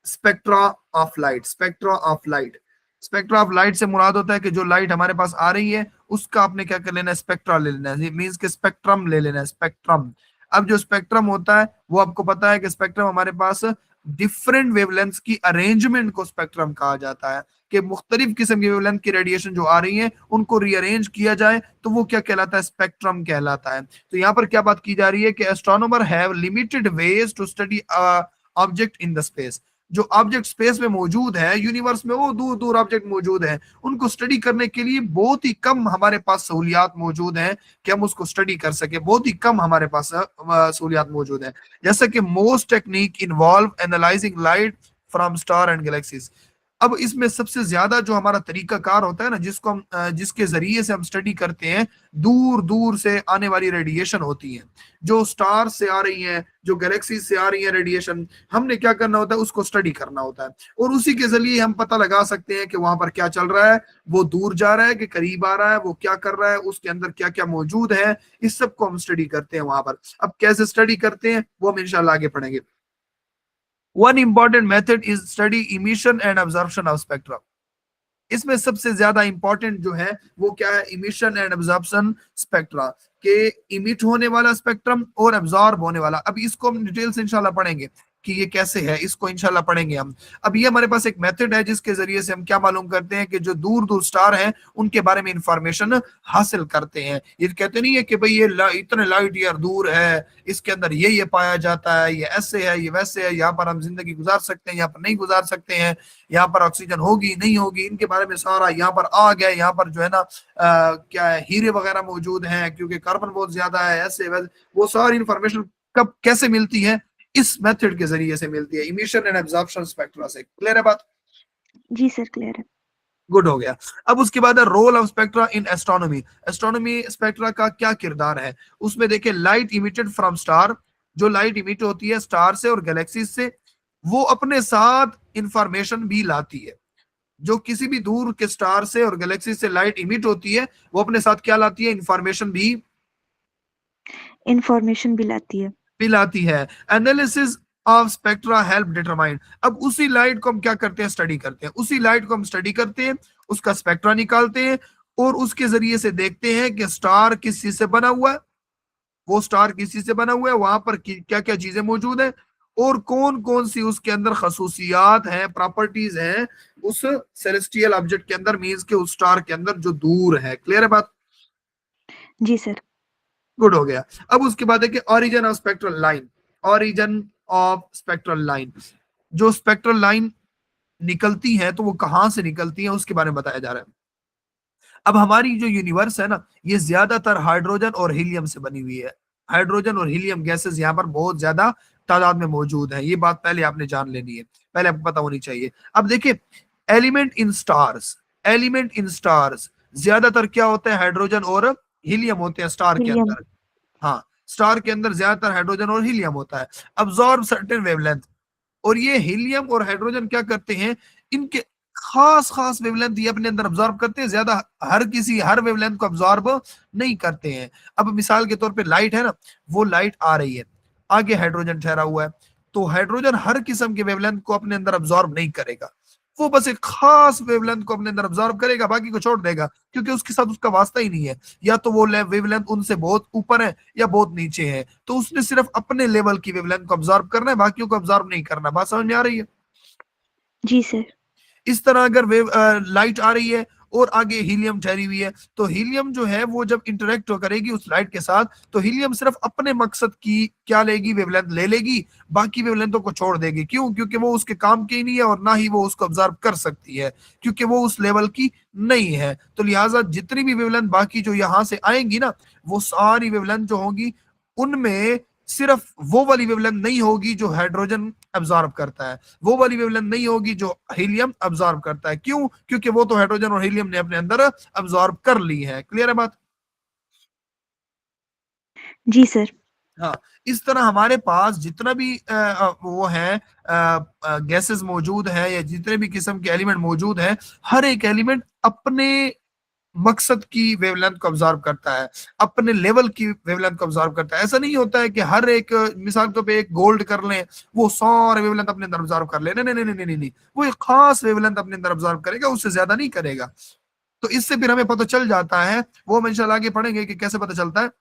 spectra of light. Spectra of light, spectra of light से मुराद होता है कि जो लाइट हमारे पास आ रही है उसका आपने क्या कर लेना है, स्पेक्ट्रा ले लेना है, मींस के स्पेक्ट्रम ले लेना है, स्पेक्ट्रम। अब जो स्पेक्ट्रम होता है वो आपको पता है कि स्पेक्ट्रम हमारे पास डिफरेंट वेवलेंथ्स की अरेंजमेंट को स्पेक्ट्रम कहा जाता है, कि मुख्तलिफ किस्म की वेवलेंथ की रेडिएशन जो आ रही है उनको रीअरेंज किया जाए तो वो क्या कहलाता है, स्पेक्ट्रम कहलाता है। तो यहाँ पर क्या बात की जा रही है कि astronomer have limited ways to study object in the space. जो ऑब्जेक्ट स्पेस में मौजूद है, यूनिवर्स में वो दूर दूर ऑब्जेक्ट मौजूद है, उनको स्टडी करने के लिए बहुत ही कम हमारे पास सहूलियात मौजूद हैं कि हम उसको स्टडी कर सके, बहुत ही कम हमारे पास सहूलियात मौजूद हैं। जैसे कि most technique involve analysing light from star and galaxies. अब इसमें सबसे ज्यादा जो हमारा तरीकाकार होता है ना, जिसको हम जिसके जरिए से हम स्टडी करते हैं, दूर दूर से आने वाली रेडिएशन होती है, जो स्टार से आ रही है, जो गैलेक्सी से आ रही है रेडिएशन, हमने क्या करना होता है, उसको स्टडी करना होता है। और उसी के जरिए हम पता लगा सकते हैं कि वहां पर क्या चल रहा है, वो दूर जा रहा है कि करीब आ रहा है, वो क्या कर रहा है, उसके अंदर क्या क्या मौजूद है, इस सब को हम स्टडी करते हैं वहां पर। अब कैसे स्टडी करते हैं वो हम इंशाल्लाह आगे पढ़ेंगे। One important method is study emission and absorption of spectrum. इसमें सबसे ज्यादा इंपॉर्टेंट जो है वो क्या है, इमिशन एंड एब्जॉर्प्शन स्पेक्ट्रा, के इमिट होने वाला स्पेक्ट्रम और एब्जॉर्ब होने वाला। अब इसको हम डिटेल से इंशाल्लाह पढ़ेंगे कि ये कैसे है, इसको इंशाल्लाह पढ़ेंगे हम। अब ये हमारे पास एक मेथड है जिसके जरिए से हम क्या मालूम करते हैं कि जो दूर दूर स्टार हैं उनके बारे में इंफॉर्मेशन हासिल करते हैं। ये कहते नहीं है कि भाई ये इतने लाइट ईयर दूर है, इसके अंदर ये पाया जाता है, ये ऐसे है, ये वैसे है, यहाँ पर हम जिंदगी गुजार सकते हैं, यहाँ पर नहीं गुजार सकते हैं, यहाँ पर ऑक्सीजन होगी नहीं होगी, इनके बारे में सारा, यहाँ पर आग है, यहाँ पर जो है ना क्या है, हीरे वगैरह मौजूद हैं क्योंकि कार्बन बहुत ज्यादा है, ऐसे वैसे, वो सारी इंफॉर्मेशन कब कैसे मिलती है, इस मेथड के जरिए से मिलती है, इमिशन एंड एब्जॉर्प्शन स्पेक्ट्रा से। क्लियर है बात? जी सर क्लियर है। गुड हो गया। अब उसके बाद है role of spectra in astronomy. Astronomy spectra का क्या किरदार है उसमें देखिए, लाइट इमिटेड फ्रॉम स्टार, जो लाइट इमिट होती है स्टार से और गैलेक्सी से, वो अपने साथ इंफॉर्मेशन भी लाती है। जो किसी भी दूर के स्टार से और गैलेक्सी से लाइट इमिट होती है वो अपने साथ क्या लाती है, इंफॉर्मेशन इंफॉर्मेशन भी लाती है। भी लाती है। Analysis of spectra help determine. अब उसी लाइट को हम क्या करते हैं, स्टडी करते हैं, उसी लाइट को हम स्टडी करते हैं, उसका स्पेक्ट्रा निकालते हैं और उसके जरिए से देखते हैं कि स्टार किस चीज से बना हुआ है, वो स्टार किस चीज से बना हुआ है, वहां पर क्या क्या चीजें मौजूद है और कौन कौन सी उसके अंदर खसूसियात हैं, प्रॉपर्टीज हैं उस सेलेस्टियल ऑब्जेक्ट के अंदर, मींस के उस स्टार के अंदर जो दूर है। क्लियर है बात? जी सर। गुड हो गया। अब उसके बाद है कि origin of spectral line. Origin of spectral line, जो स्पेक्ट्रल लाइन निकलती है तो वो कहां से निकलती है उसके बारे में बताया जा रहा है। अब हमारी जो यूनिवर्स है ना, ये ज्यादातर हाइड्रोजन और हीलियम से बनी हुई है। हाइड्रोजन और हीलियम गैसेस यहाँ पर बहुत ज्यादा तादाद में मौजूद है, ये बात पहले आपने जान लेनी है, पहले आपको पता होनी चाहिए। अब देखिए, element in stars, element in stars ज्यादातर क्या होते हैं, हाइड्रोजन और हीलियम होते हैं स्टार के हीलियम। अंदर। हाँ, स्टार के अंदर ज्यादातर हाइड्रोजन और हीलियम होता है। अब्सॉर्ब सर्टेन वेवलेंथ, और ये हीलियम और हाइड्रोजन क्या करते हैं, इनके खास खास वेवलेंथ ये अपने अंदर अब्सॉर्ब करते हैं, ज्यादा हर वेवलेंथ को अब्सॉर्ब नहीं करते हैं। अब मिसाल के तौर पे लाइट है ना, वो लाइट आ रही है, आगे हाइड्रोजन ठहरा हुआ है, तो हाइड्रोजन हर किस्म के वेवलेंथ को अपने अंदर अब्सॉर्ब नहीं करेगा, वो बस एक खास वेवलेंथ को अपने अंदर अब्सॉर्ब करेगा, बाकी को छोड़ देगा, क्योंकि उसके साथ उसका वास्ता ही नहीं है, या तो वो वेवलेंथ उनसे बहुत ऊपर है या बहुत नीचे है, तो उसने सिर्फ अपने लेवल की वेवलेंथ को अब्सॉर्ब करना है, बाकियों को अब्सॉर्ब नहीं करना। बात समझ में आ रही है? जी सर। इस तरह अगर लाइट आ रही है और आगे हीलियम ठहरी हुई है, तो हीलियम जो है वो जब इंटरेक्ट करेगी उस लाइट के साथ, तो हीलियम सिर्फ अपने मकसद की क्या लेगी, वेवलेंथ ले लेगी, बाकी वेवलेंथों को छोड़ देगी। क्यों? क्योंकि वो उसके काम की नहीं है और ना ही वो उसको ऑब्जर्व कर सकती है, क्योंकि वो उस लेवल की नहीं है। तो लिहाजा जितनी भी वेवलेंथ बाकी जो यहाँ से आएंगी ना, वो सारी वेवलेंथ जो होंगी उनमें सिर्फ वो वाली वेवलेंथ नहीं होगी जो हाइड्रोजन अब्जॉर्ब करता है, वो वाली वेवलेंथ नहीं होगी जो हीलियम अब्जॉर्ब करता है। क्यों? क्योंकि वो तो हाइड्रोजन और हीलियम ने अपने अंदर अब्जॉर्ब कर ली है। क्लियर है बात? जी सर। हाँ, इस तरह हमारे पास जितना भी वो है गैसेस मौजूद है या जितने भी किस्म के एलिमेंट मौजूद है, हर एक एलिमेंट अपने मकसद की वेवलेंथ को ऑब्जर्व करता है, अपने लेवल की वेवलेंथ को ऑब्जर्व करता है। ऐसा नहीं होता है कि हर एक मिसाल के तौर पे एक गोल्ड कर लें, वो सारे वेवलेंथ अपने अंदर ऑब्जर्व कर ले। नहीं नहीं नहीं नहीं नहीं नहीं, वो एक खास वेवलेंथ अपने अंदर ऑब्जर्व करेगा, उससे ज्यादा नहीं करेगा। तो इससे फिर हमें पता चल जाता है, वो हम इंशाल्लाह आगे पढ़ेंगे कि कैसे पता चलता है।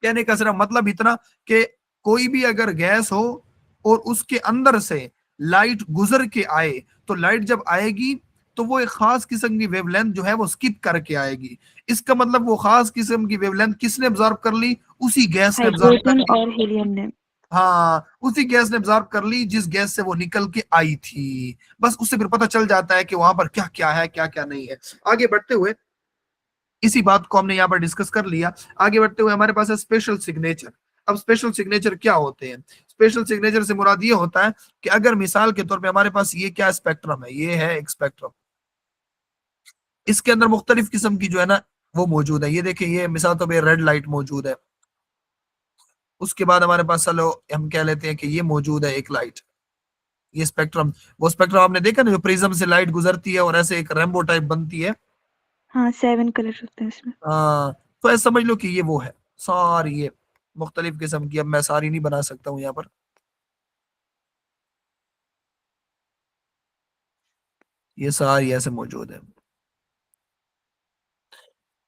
कहने का सिर्फ मतलब इतना कि कोई भी अगर गैस हो और उसके अंदर से लाइट गुजर के आए, तो लाइट जब आएगी तो वो एक खास किस्म की वेवलेंथ जो है वो स्किप करके आएगी। इसका मतलब वो खास किस्म की वेवलेंथ किसने ऑब्जर्व कर ली? उसी गैस ने ऑब्जर्व कर हाइड्रोजन ली। और हीलियम ने। हाँ, उसी गैस ने ऑब्जर्व कर ली जिस गैस से वो निकल के आई थी। बस उससे फिर पता चल जाता है कि वहां पर क्या क्या है, क्या क्या नहीं है। आगे बढ़ते हुए इसी बात को हमने यहाँ पर डिस्कस कर लिया। आगे बढ़ते हुए हमारे पास है स्पेशल सिग्नेचर। अब स्पेशल सिग्नेचर क्या होते हैं? स्पेशल सिग्नेचर से मुराद ये होता है कि अगर मिसाल के तौर पे हमारे पास ये क्या स्पेक्ट्रम है, ये है एक स्पेक्ट्रम, इसके अंदर मुख्तलिफ किस्म की जो है ना वो मौजूद है। ये देखिए, ये मिसाल तो रेड लाइट मौजूद है। उसके बाद हमारे पास चलो हम कह लेते हैं कि ये मौजूद है एक लाइट, ये स्पेक्ट्रम। वो स्पेक्ट्रम आपने देखा ना, जो प्रिज्म से लाइट गुजरती है और ऐसे एक रेनबो टाइप बनती है। हाँ 7 कलर होते हैं इसमें। हाँ, तो ऐसा समझ लो कि ये वो है सारी, ये मुख्तलिफ किस्म की। अब मैं सारी नहीं बना सकता हूँ यहाँ पर, ये सारी ऐसे मौजूद है।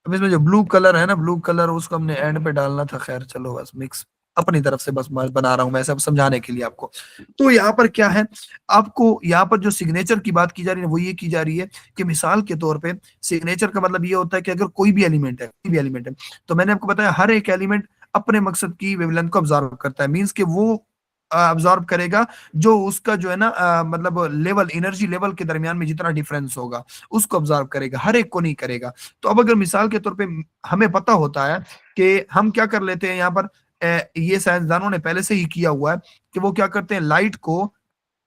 अब इसमें जो ब्लू कलर है ना, ब्लू कलर उसको हमने एंड पे डालना था। खैर चलो, बस मिक्स अपनी तरफ से बस मैं बना रहा हूँ मैं सब समझाने के लिए आपको। तो यहाँ पर क्या है, आपको यहाँ पर जो सिग्नेचर की बात की जा रही है वो ये की जा रही है कि मिसाल के तौर पे सिग्नेचर का मतलब ये होता है कि अगर कोई भी एलिमेंट है, कोई भी एलिमेंट है, तो मैंने आपको बताया हर एक एलिमेंट अपने मकसद की वेवलेंथ को ऑब्जर्व करता है। मीन्स कि वो ऑब्जर्व करेगा जो उसका जो है ना मतलब लेवल, एनर्जी लेवल के दरमियान में जितना डिफरेंस होगा उसको ऑब्जर्व करेगा, हर एक को नहीं करेगा। तो अब अगर मिसाल के तौर पे हमें पता होता है कि हम क्या कर लेते हैं यहाँ पर, ये साइंसदानों ने पहले से ही किया हुआ है कि वो क्या करते हैं, लाइट को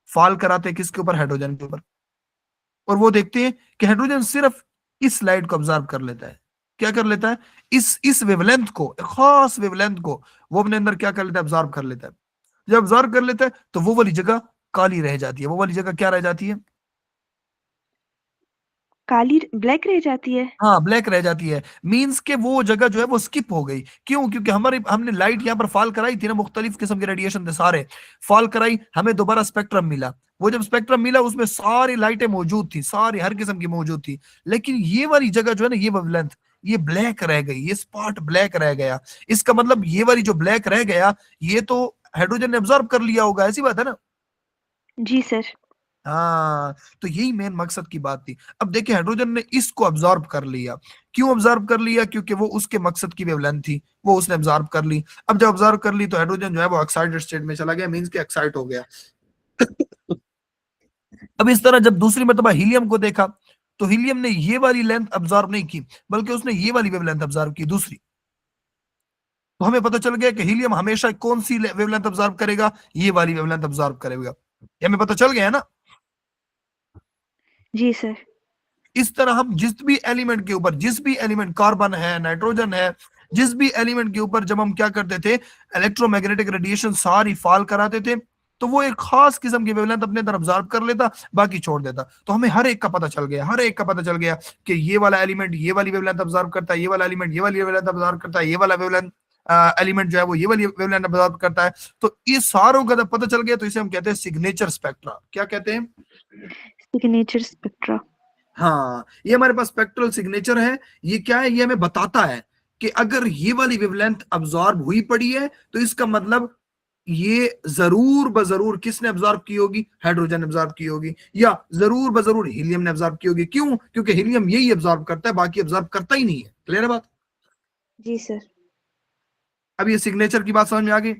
फॉल कराते हैं किसके ऊपर? हाइड्रोजन के ऊपर। और वो देखते हैं कि हाइड्रोजन सिर्फ इस लाइट को ऑब्जर्व कर लेता है। क्या कर लेता है? इस वेवलेंथ को, एक खास वेवलेंथ को वो अपने अंदर क्या कर लेता है? ऑब्जर्व कर लेता है। जब ऑब्जर्व कर लेता है तो वो वाली जगह काली रह जाती है। वो वाली जगह क्या रह जाती है? काली ब्लैक रह जाती है। हाँ, ब्लैक रह जाती है। मींस के वो जगह जो है वो स्किप हो गई। क्यों? क्योंकि हमारे हमने लाइट यहाँ पर फॉल कराई थी ना, मुख्तलिफ किस्म के रेडिएशन थे सारे फॉल कराई, हमें दोबारा स्पेक्ट्रम मिला। वो जब स्पेक्ट्रम मिला उसमें सारी लाइटें मौजूद थी, सारी हर किस्म की मौजूद थी। लेकिन ये वाली जगह जो है ना, ये वेवलेंथ, ये ब्लैक रह गई, ये स्पॉट ब्लैक रह गया। इसका मतलब ये वाली जो ब्लैक रह गया, ये तो हाइड्रोजन ने ऑब्जर्व कर लिया होगा, ऐसी बात है ना। जी सर। हाँ, तो यही मेन मकसद की बात थी। अब देखिए, हाइड्रोजन ने इसको ऑब्जॉर्ब कर लिया। क्यों ऑब्जॉर्ब कर लिया? क्योंकि वो उसके मकसद की वेवलेंथ थी, वो उसने ऑब्जॉर्ब कर ली। अब जब ऑब्जॉर्ब कर ली तो हाइड्रोजन जो है वो एक्साइटेड स्टेट में चला गया, मींस के एक्साइट हो गया। अब इस तरह जब दूसरी मर्तबा हीलियम को देखा, तो हीलियम ने ये वाली लेंथ ऑब्जॉर्ब नहीं की, बल्कि उसने ये वाली वेवलेंथ ऑब्जॉर्ब की, दूसरी। तो हमें पता चल गया कि हीलियम हमेशा कौन सी वेवलेंथ ऑब्जॉर्ब करेगा? ये वाली वेवलेंथ ऑब्जॉर्ब करेगा। ये हमें पता चल गया है ना। जी सर। इस तरह हम जिस भी एलिमेंट के ऊपर, जिस भी एलिमेंट, कार्बन है, नाइट्रोजन है, जिस भी एलिमेंट के ऊपर जब हम क्या करते थे, इलेक्ट्रोमैग्नेटिक रेडिएशन सारी फॉल कराते थे, तो वो एक खास किस्म की वेवलेंथ अपने अंदर ऑब्जॉर्व कर लेता, बाकी छोड़ देता। तो हमें हर एक का पता चल गया, हर एक का पता चल गया कि ये वाला एलिमेंट ये वाली वेवलेंथ ऑब्जॉर्व करता है, ये वाला एलिमेंट ये वाली वेवलेंथ ऑब्जॉर्व करता है, ये वाला वेवलेंथ एलिमेंट जो है वो ये वाली वेवलेंथ ऑब्जॉर्व करता है। तो ये सारों का जब पता चल गया तो इसे हम कहते हैं सिग्नेचर स्पेक्ट्रा। क्या कहते हैं? Signature spectra. हाँ, ये हमारे पास स्पेक्ट्रल सिग्नेचर है। ये क्या है? ये हमें बताता है कि अगर ये वाली वेवलेंथ अब्जॉर्ब हुई पड़ी है तो इसका मतलब ये जरूर बजरूर किसने अब्जॉर्ब की होगी? हाइड्रोजन ने अब्जॉर्ब की होगी, या जरूर बजरूर हीलियम ने अब्जॉर्ब की होगी। क्यों? क्योंकि हीलियम यही अब्जॉर्ब करता है, बाकी अब्जॉर्ब करता ही नहीं है। क्लियर है बात? जी सर। अब ये सिग्नेचर की बात समझ में आ गई।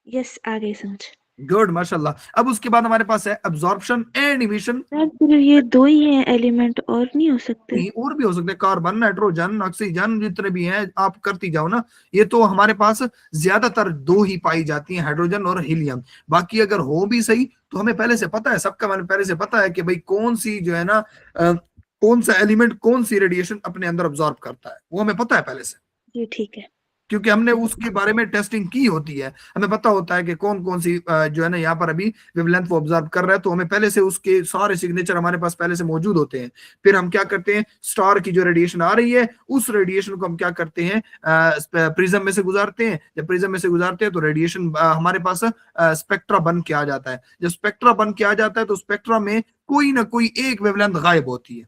यस आ गई समझ। गुड, माशाल्लाह। अब उसके बाद हमारे पास है अब्जॉर्प्शन एंड इमिशन। सर फिर ये दो ही हैं एलिमेंट, और नहीं हो सकते? नहीं, और भी हो सकते हैं, कार्बन, नाइट्रोजन, ऑक्सीजन, जितने भी हैं आप करती जाओ ना। ये तो हमारे पास ज्यादातर दो ही पाई जाती हैं, हाइड्रोजन और हीलियम। बाकी अगर हो भी सही तो हमें पहले से पता है, सबका हमें पहले से पता है कि भाई कौन सी जो है ना कौन सा एलिमेंट कौन सी रेडिएशन अपने अंदर ऑब्जॉर्व करता है, वो हमें पता है पहले से, जी ठीक है। क्योंकि हमने उसके बारे में टेस्टिंग की होती है। हमें पता होता है कि कौन कौन सी जो है ना यहाँ पर अभी वेवलेंथ वो ऑब्जर्व कर रहा है, तो हमें पहले से उसके सारे सिग्नेचर हमारे पास पहले से मौजूद होते हैं। फिर हम क्या करते हैं, स्टार की जो रेडिएशन आ रही है उस रेडिएशन को हम क्या करते हैं, प्रिज्म में से गुजारते हैं। जब प्रिज्म में से गुजारते हैं तो रेडिएशन हमारे पास स्पेक्ट्रा बन के आ जाता है। जब स्पेक्ट्रा बन के आ जाता है तो स्पेक्ट्रा में कोई ना कोई एक वेवलेंथ गायब होती है।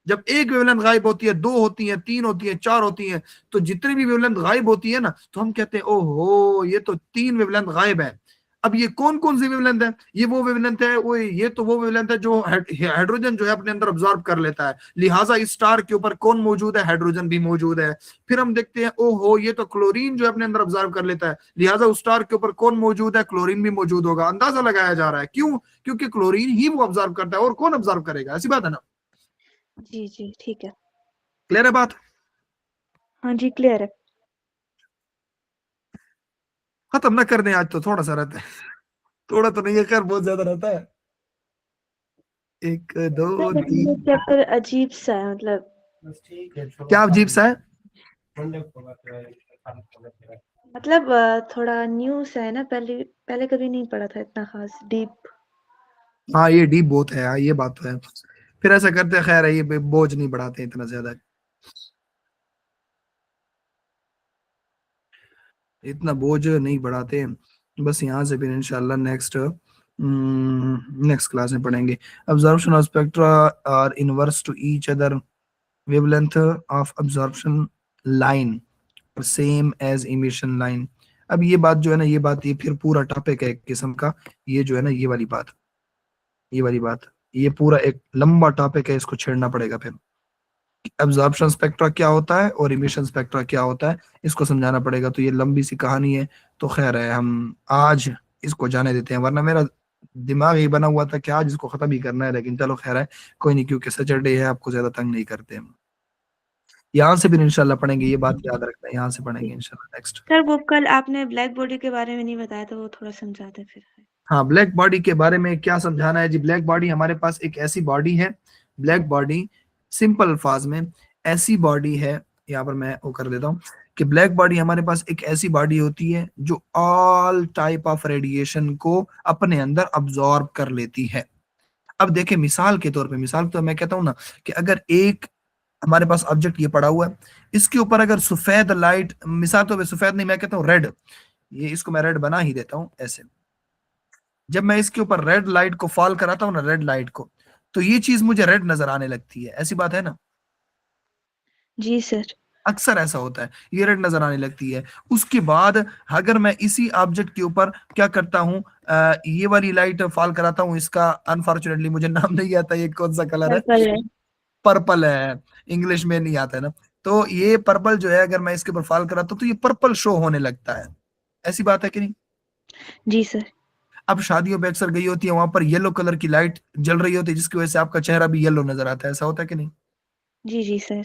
जब एक वेवलेंथ गायब होती है, दो होती है, तीन होती है, चार होती है, तो जितनी भी वेवलेंथ गायब होती है ना, तो हम कहते हैं ओहो ये तो तीन वेवलेंथ गायब है। अब ये कौन कौन सी वेवलेंथ है, ये वो वेवलेंथ है, वो ये तो वो वेवलेंथ है जो हाइड्रोजन जो है अपने अंदर ऑब्जॉर्व कर लेता है। लिहाजा इस स्टार के ऊपर कौन मौजूद है, हाइड्रोजन भी मौजूद है। फिर हम देखते हैं ओहो ये तो क्लोरीन जो है अपने अंदर ऑब्जॉर्व कर लेता है, लिहाजा उस स्टार के ऊपर कौन मौजूद है, क्लोरीन भी मौजूद होगा। अंदाजा लगाया जा रहा है, क्यों? क्योंकि क्लोरीन ही वो ऑब्जॉर्व करता है, और कौन ऑब्जॉर्व करेगा, ऐसी बात है ना। जी जी ठीक है। क्लियर है बात? हाँ जी क्लियर है। खत्म ना कर दें आज, तो थोड़ा सा रहता है, थोड़ा तो नहीं है, खैर बहुत ज्यादा रहता है। एक, सर दो, लेकिन ये तीन। चैप्टर अजीब सा है, मतलब क्या अजीब सा है? थोड़ा न्यू सा है ना, पहले पहले कभी नहीं पढ़ा था इतना खास डीप। हाँ ये डीप बहुत है, हाँ ये बात तो है। फिर ऐसा करते हैं, खैर है, ये बोझ नहीं बढ़ाते इतना ज्यादा, इतना बोझ नहीं बढ़ाते। बस यहाँ से फिर इंशाल्लाह नेक्स्ट नेक्स्ट क्लास में पढ़ेंगे। Absorption of spectra are inverse to each other, wavelength of absorption line same as emission line. अब ये बात जो है ना, ये बात ये फिर पूरा टॉपिक है एक किस्म का, ये जो है ना ये वाली बात, ये वाली बात, ये पूरा एक लंबा टॉपिक है, इसको छेड़ना पड़ेगा फिर। एब्जॉर्प्शन स्पेक्ट्रा क्या होता है और इमिशन स्पेक्ट्रा क्या होता है, इसको समझाना पड़ेगा, तो ये लंबी सी कहानी है। तो खैर है, हम आज इसको जाने देते हैं, वरना मेरा दिमाग ही बना हुआ था कि आज इसको खत्म ही करना है, लेकिन चलो खैर है, कोई नहीं, क्योंकि सैटरडे है, आपको ज्यादा तंग नहीं करते हम। यहाँ से फिर इंशाल्लाह पढ़ेंगे, ये बात याद रखना है, यहाँ से पढ़ेंगे इंशाल्लाह नेक्स्ट। सर वो कल आपने ब्लैक बॉडी के बारे में नहीं बताया, तो वो थोड़ा समझाते फिर। हाँ, ब्लैक बॉडी के बारे में क्या समझाना है जी। ब्लैक बॉडी हमारे पास एक ऐसी बॉडी है, ब्लैक बॉडी सिंपल अल्फाज में ऐसी बॉडी है, यहाँ पर मैं वो कर देता हूँ कि ब्लैक बॉडी हमारे पास एक ऐसी बॉडी होती है जो ऑल टाइप ऑफ रेडिएशन को अपने अंदर अब्जॉर्ब कर लेती है। अब देखें, मिसाल के तौर पे, मिसाल तो मैं कहता हूँ ना कि अगर एक हमारे पास ऑब्जेक्ट ये पड़ा हुआ है, इसके ऊपर अगर सफेद लाइट, मिसाल तो सफेद नहीं, मैं कहता हूँ रेड, ये इसको मैं रेड बना ही देता हूँ ऐसे। जब मैं इसके ऊपर रेड लाइट को फॉल कराता हूँ ना, रेड लाइट को, तो ये चीज मुझे रेड नजर आने लगती है, ऐसी बात है ना। जी सर। अक्सर ऐसा होता है, ये रेड नजर आने लगती है। उसके बाद अगर मैं इसी ऑब्जेक्ट के ऊपर क्या करता हूँ, ये वाली लाइट फॉल कराता हूँ, इसका अनफॉर्चुनेटली मुझे नाम नहीं आता, ये कौन सा कलर है, पर्पल है। पर्पल है, इंग्लिश में नहीं आता है ना। तो ये पर्पल जो है, अगर मैं इसके ऊपर फॉल कराता हूँ तो ये पर्पल शो होने लगता है, ऐसी बात है कि नहीं। जी सर। अब शादियों पे अक्सर गई होती है, वहां पर येलो कलर की लाइट जल रही होती है, जिसकी वजह से आपका चेहरा भी येलो नजर आता है, ऐसा होता है कि नहीं। जी जी सर।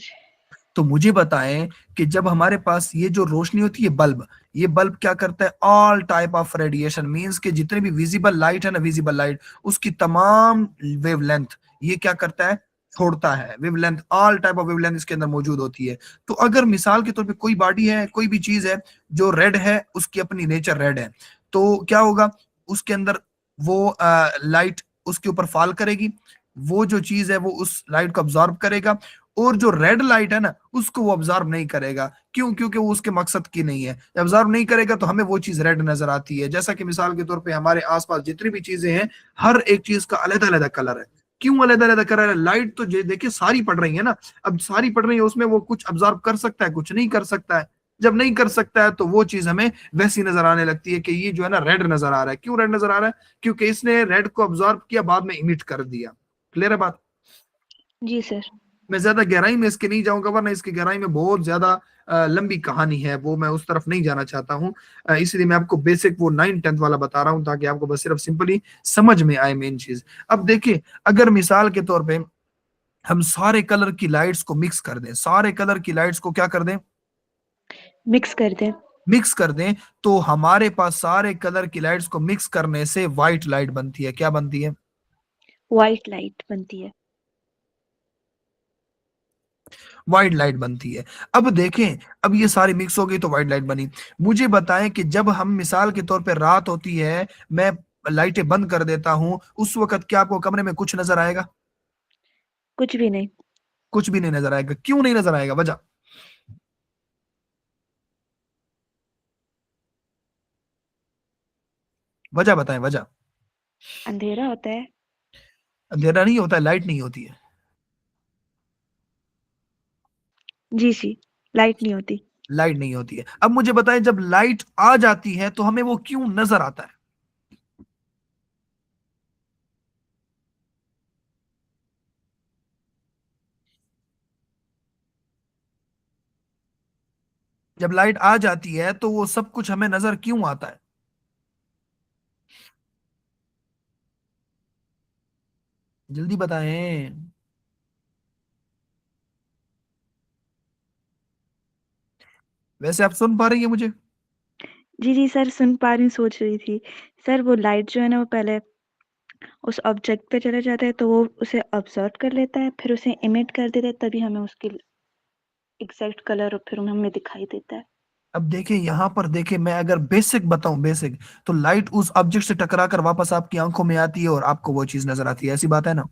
तो मुझे बताएं कि जब हमारे पास ये जो रोशनी होती है, बल्ब, ये बल्ब क्या करता है, all type of radiation means के जितने भी विजिबल लाइट है ना, विजिबल लाइट, उसकी तमाम वेवलेंथ ये क्या करता है, छोड़ता है। Wavelength, all type of wavelength इसके अंदर मौजूद होती है। तो अगर मिसाल के तौर पे कोई बॉडी है, कोई भी चीज है जो रेड है, उसकी अपनी नेचर रेड है, तो क्या होगा, उसके अंदर वो लाइट उसके ऊपर फॉल करेगी, वो जो चीज है वो उस लाइट को ऑब्जॉर्व करेगा, और जो रेड लाइट है ना उसको वो ऑब्जर्व नहीं करेगा। क्यों? क्योंकि वो उसके मकसद की नहीं है, ऑब्जर्व नहीं करेगा, तो हमें वो चीज रेड नजर आती है। जैसा कि मिसाल के तौर पे हमारे आसपास जितनी भी चीजें हैं, हर एक चीज का अलग अलग कलर है। क्यों अलग अलग कलर है? लाइट तो देखिए सारी पड़ रही है ना, अब सारी पड़ रही है, उसमें वो कुछ ऑब्जर्व कर सकता है, कुछ नहीं कर सकता है। जब नहीं कर सकता है तो वो चीज हमें वैसी नजर आने लगती है कि ये जो है ना रेड नजर आ रहा है। क्यों रेड नजर आ रहा है? क्योंकि इसने रेड को ऑब्जर्व किया, बाद में इमिट कर दिया। क्लियर है बात? जी सर। मैं ज्यादा गहराई में इसके नहीं जाऊंगा, वरना इसकी गहराई में बहुत ज्यादा लंबी कहानी है, वो मैं उस तरफ नहीं जाना चाहता हूँ। इसलिए मैं आपको बेसिक वो 9-10 वाला बता रहा हूँ, ताकि आपको बस सिर्फ सिंपली समझ में आए मेन चीज। अब देखिए, अगर मिसाल के तौर पे हम सारे कलर की लाइट्स को मिक्स कर दें, सारे कलर की लाइट्स को क्या कर दें, मिक्स कर दें। मिक्स कर दें, तो हमारे पास सारे कलर की लाइट्स को मिक्स करने से व्हाइट लाइट बनती है। क्या बनती है? व्हाइट लाइट बनती है। व्हाइट लाइट बनती है। अब देखें, अब ये सारी मिक्स हो गई तो व्हाइट लाइट बनी। मुझे बताएं कि जब हम मिसाल के तौर पे रात होती है, मैं लाइटें बंद कर देता हूं, उस वक्त क्या आपको कमरे में कुछ नजर आएगा? कुछ भी नहीं। कुछ भी नहीं नजर आएगा। क्यों नहीं नजर आएगा? वजह, वजह बताएं, वजह। अंधेरा होता है। अंधेरा नहीं होता है, लाइट नहीं होती है। जी, जी, लाइट नहीं होती। लाइट नहीं होती है। अब मुझे बताएं, जब लाइट आ जाती है तो हमें वो क्यों नजर आता है? जब लाइट आ जाती है तो वो सब कुछ हमें नजर क्यों आता है? जल्दी बताएं। वैसे आप सुन पा रही है मुझे? जी, जी सर, सुन पा रही हूँ, सोच रही थी। सर वो लाइट जो है ना, वो पहले उस ऑब्जेक्ट पे चला जाता है, तो वो उसे ऑब्जर्व कर लेता है, फिर उसे इमिट कर देता है, तभी हमें उसकी एग्जैक्ट कलर और फिर हमें दिखाई देता है। अब देखिए, यहां पर देखिए, मैं अगर बेसिक बताऊं, बेसिक, तो लाइट उस ऑब्जेक्ट से टकरा कर वापस आपकी आंखों में आती है और आपको वो चीज नजर आती है। ऐसी बात है ना?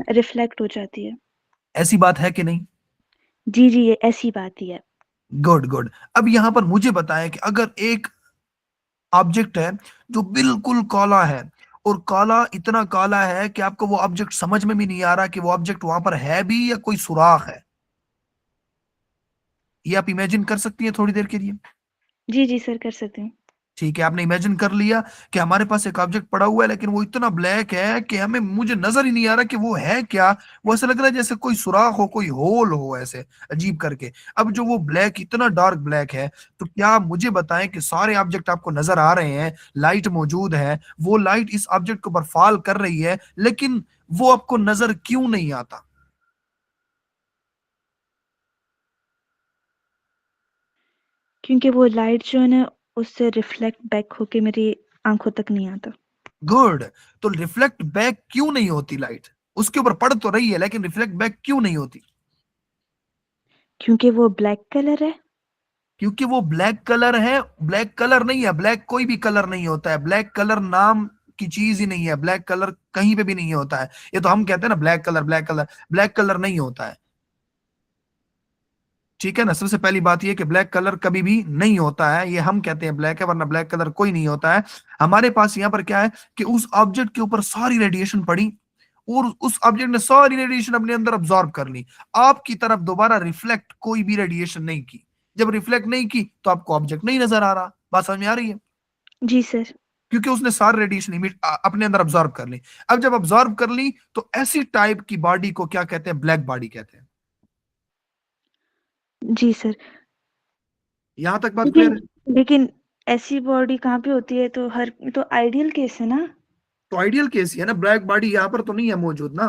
रिफ्लेक्ट हो जाती है। ऐसी बात है कि नहीं? जी, जी, ये ऐसी बात ही है। Good, good. अब यहां पर मुझे बताएं कि अगर एक ऑब्जेक्ट है जो बिल्कुल काला है, और काला, इतना काला है कि आपको वो ऑब्जेक्ट समझ में भी नहीं आ रहा कि वो ऑब्जेक्ट वहां पर है भी या कोई सुराख है। ये आप इमेजिन कर सकती हैं थोड़ी देर के लिए? जी, जी सर, कर सकते हैं। ठीक है, आपने इमेजिन कर लिया कि हमारे पास एक ऑब्जेक्ट पड़ा हुआ है, लेकिन वो इतना ब्लैक है कि हमें, मुझे नजर ही नहीं आ रहा कि वो है क्या। वो ऐसा लग रहा है जैसे कोई सुराख हो, कोई होल हो, ऐसे अजीब करके। अब जो वो ब्लैक, इतना डार्क ब्लैक है, तो क्या आप मुझे बताएं कि सारे ऑब्जेक्ट आपको नजर आ रहे हैं, लाइट मौजूद है, वो लाइट इस ऑब्जेक्ट के ऊपर फॉल कर रही है, लेकिन वो आपको नजर क्यों नहीं आता? क्योंकि वो लाइट जो है ना, उससे रिफ्लेक्ट बैक होके मेरी आंखों तक नहीं आता। गुड। तो रिफ्लेक्ट बैक क्यों नहीं होती लाइट? उसके ऊपर पड़ तो रही है, लेकिन रिफ्लेक्ट बैक क्यों नहीं होती? क्योंकि वो ब्लैक कलर है। क्योंकि वो ब्लैक कलर है। ब्लैक कलर नहीं है, ब्लैक कोई भी कलर नहीं होता है, ब्लैक कलर नाम की चीज ही नहीं है, ब्लैक कलर कहीं पे भी नहीं होता है। ये तो हम कहते हैं ना, black colour, black colour, black colour नहीं होता है। ठीक है ना? सबसे पहली बात ये कि ब्लैक कलर कभी भी नहीं होता है, ये हम कहते हैं ब्लैक है, वरना ब्लैक कलर कोई नहीं होता है। हमारे पास यहाँ पर क्या है कि उस ऑब्जेक्ट के ऊपर सारी रेडिएशन पड़ी, और उस ऑब्जेक्ट ने सारी रेडिएशन अपने अंदर अब्सॉर्ब कर ली। आपकी तरफ दोबारा रिफ्लेक्ट कोई भी रेडिएशन नहीं की। जब रिफ्लेक्ट नहीं की तो आपको ऑब्जेक्ट नहीं नजर आ रहा। बात समझ में आ रही है? जी सर। क्योंकि उसने सारी रेडिएशन इमिट अपने अंदर अब्सॉर्ब कर ली। अब जब अब्सॉर्ब कर ली, तो ऐसी टाइप की बॉडी को क्या कहते हैं? ब्लैक बॉडी कहते हैं। जी सर। यहां तक बात क्लियर लेकिन है? लेकिन ऐसी बॉडी कहाँ पे होती है? तो हर तो आइडियल केस है ना। तो आइडियल केस ही है ना, ब्लैक बॉडी यहां पर तो नहीं है मौजूद ना।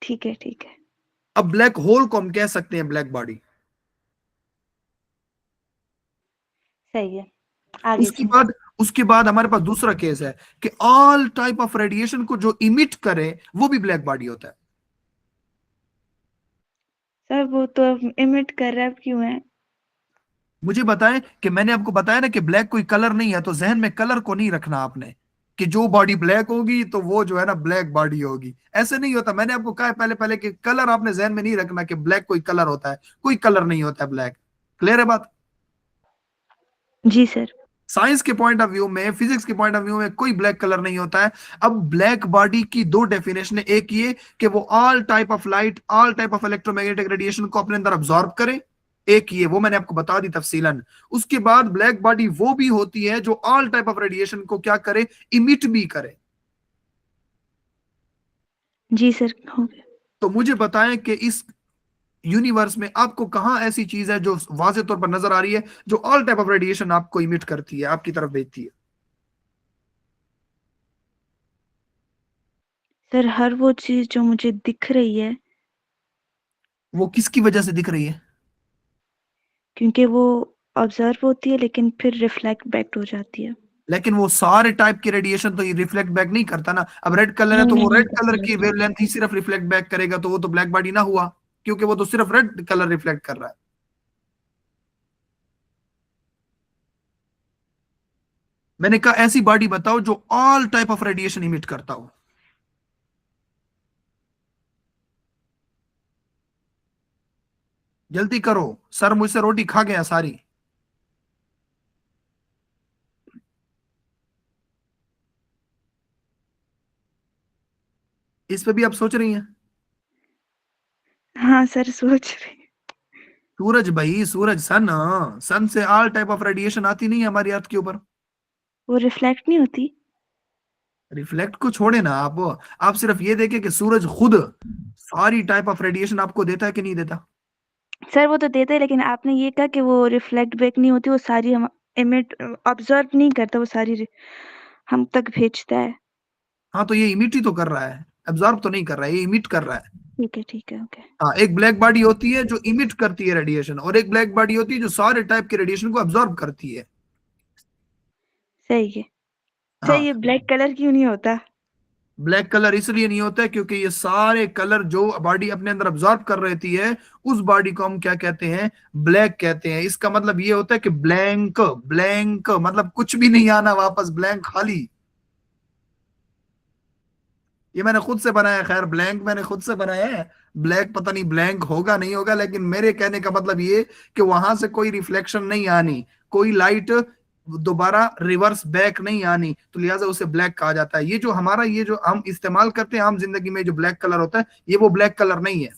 ठीक है, ठीक है। अब ब्लैक होल को हम कह सकते हैं ब्लैक बॉडी। सही है। आगे उसके से। बाद, उसके बाद हमारे पास दूसरा केस है कि ऑल टाइप ऑफ रेडिएशन को जो इमिट करे, वो भी ब्लैक बॉडी होता है। सर वो तो इमिट कर रहा है, अब क्यों है? मुझे बताएं कि मैंने आपको बताया ना कि ब्लैक कोई कलर नहीं है, तो जहन में कलर को नहीं रखना आपने, कि जो बॉडी ब्लैक होगी तो वो जो है ना ब्लैक बॉडी होगी। ऐसे नहीं होता। मैंने आपको कहा है पहले पहले कि कलर आपने जहन में नहीं रखना कि ब्लैक कोई कलर होता है। कोई कलर नहीं होता है ब्लैक। क्लियर है बात? जी सर। साइंस के पॉइंट ऑफ व्यू में, फिजिक्स के पॉइंट ऑफ व्यू में कोई ब्लैक कलर नहीं होता है। अब ब्लैक बॉडी की दो डेफिनेशन है। एक ये कि वो all type of light, all type of electromagnetic radiation को अपने अंदर अब्सॉर्ब करे। एक ये, वो मैंने आपको बता दी तफसीलन। उसके बाद ब्लैक बॉडी वो भी होती है जो ऑल टाइप ऑफ रेडिएशन को क्या करे? इमिट भी करे। जी सर, हो गया। तो मुझे बताएं कि इस यूनिवर्स में आपको कहाँ ऐसी चीज है जो वाज़े तौर पर नजर आ रही है, जो ऑल टाइप ऑफ रेडिएशन आपको इमिट करती है, आपकी तरफ भेजती है। सर हर वो चीज जो मुझे दिख रही है, वो किसकी वजह से दिख रही है? क्योंकि वो ऑब्जर्व होती है लेकिन फिर रिफ्लेक्ट बैक हो जाती है। लेकिन वो सारे टाइप की रेडिएशन तो ये रिफ्लेक्ट बैक नहीं करता ना। अब रेड कलर है नहीं तो वो नहीं रेड नहीं कलर करती की है। वेवलेंथ ही सिर्फ रिफ्लेक्ट बैक करेगा, तो वो तो ब्लैक बॉडी ना हुआ, क्योंकि वो तो सिर्फ रेड कलर रिफ्लेक्ट कर रहा है। मैंने कहा ऐसी बॉडी बताओ जो all type of radiation emit करता हो। जल्दी करो, सर मुझसे रोटी खा गया सारी। इस पे भी आप सोच रही हैं? हाँ सर सोच रही। सूरज भाई, सूरज, सन, सन से ऑल टाइप ऑफ रेडिएशन आती नहीं है हमारी अर्थ के ऊपर। वो रिफ्लेक्ट नहीं होती। रिफ्लेक्ट को छोड़े ना आप सिर्फ ये देखें कि सूरज खुद सारी टाइप ऑफ रेडिएशन आपको देता है कि नहीं देता। सर वो तो देते हैं, लेकिन आपने ये कहा कि वो रिफ्लेक्ट बैक नहीं होती, वो सारी हम इमिट ऑब्जर्व नहीं करता, वो सारी हम तक भेजता है। हाँ, तो ये इमिट ही तो कर रहा है, एब्जॉर्ब तो नहीं कर रहा है, ये इमिट कर रहा है। ठीक है ओके। हाँ, एक ब्लैक बॉडी होती है जो इमिट करती है रेडिएशन, और एक ब्लैक बॉडी होती है जो सारे टाइप के रेडिएशन को एब्जॉर्ब करती है। सही है। सर हाँ, ये ब्लैक कलर क्यों नहीं होता? ब्लैक कलर इसलिए नहीं होता है क्योंकि ये सारे कलर जो बॉडी अपने अंदर अब्जॉर्ब कर रहती है, उस बॉडी को हम क्या कहते हैं? ब्लैक कहते हैं। इसका मतलब ये होता है कि ब्लैंक, ब्लैंक मतलब कुछ भी नहीं आना वापस, ब्लैंक, खाली। ये मैंने खुद से बनाया, खैर ब्लैंक मैंने खुद से बनाया है। ब्लैक पता नहीं ब्लैंक होगा नहीं होगा, लेकिन मेरे कहने का मतलब ये कि वहां से कोई रिफ्लेक्शन नहीं आनी, कोई लाइट दोबारा रिवर्स बैक नहीं आनी, तो लिहाजा उसे ब्लैक कहा जाता है। ये जो हमारा, ये जो हम इस्तेमाल करते हैं आम जिंदगी में, जो ब्लैक कलर होता है, ये वो ब्लैक कलर नहीं है।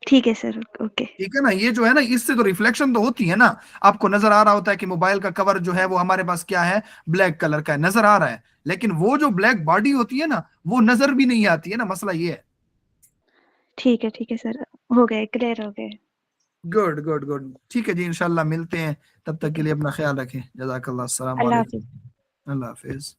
ठीक है सर ओके। ठीक है ना? ये जो है ना, इससे तो रिफ्लेक्शन तो होती है ना। आपको नजर आ रहा होता है कि मोबाइल का कवर जो है वो हमारे पास क्या है? ब्लैक कलर का है, नजर आ रहा है। लेकिन वो जो ब्लैक बॉडी होती है ना, वो नजर भी नहीं आती है ना, मसला ये है। ठीक है सर, हो गए, क्लियर हो गए। गुड गुड गुड, ठीक है जी, इंशाल्लाह मिलते हैं। तब तक ठीक के है। लिए अपना ख्याल रखें। जज़ाकल्लाह, अस्सलाम अल्लाह वालेकुम। हाफिज। अल्लाह हाफिज।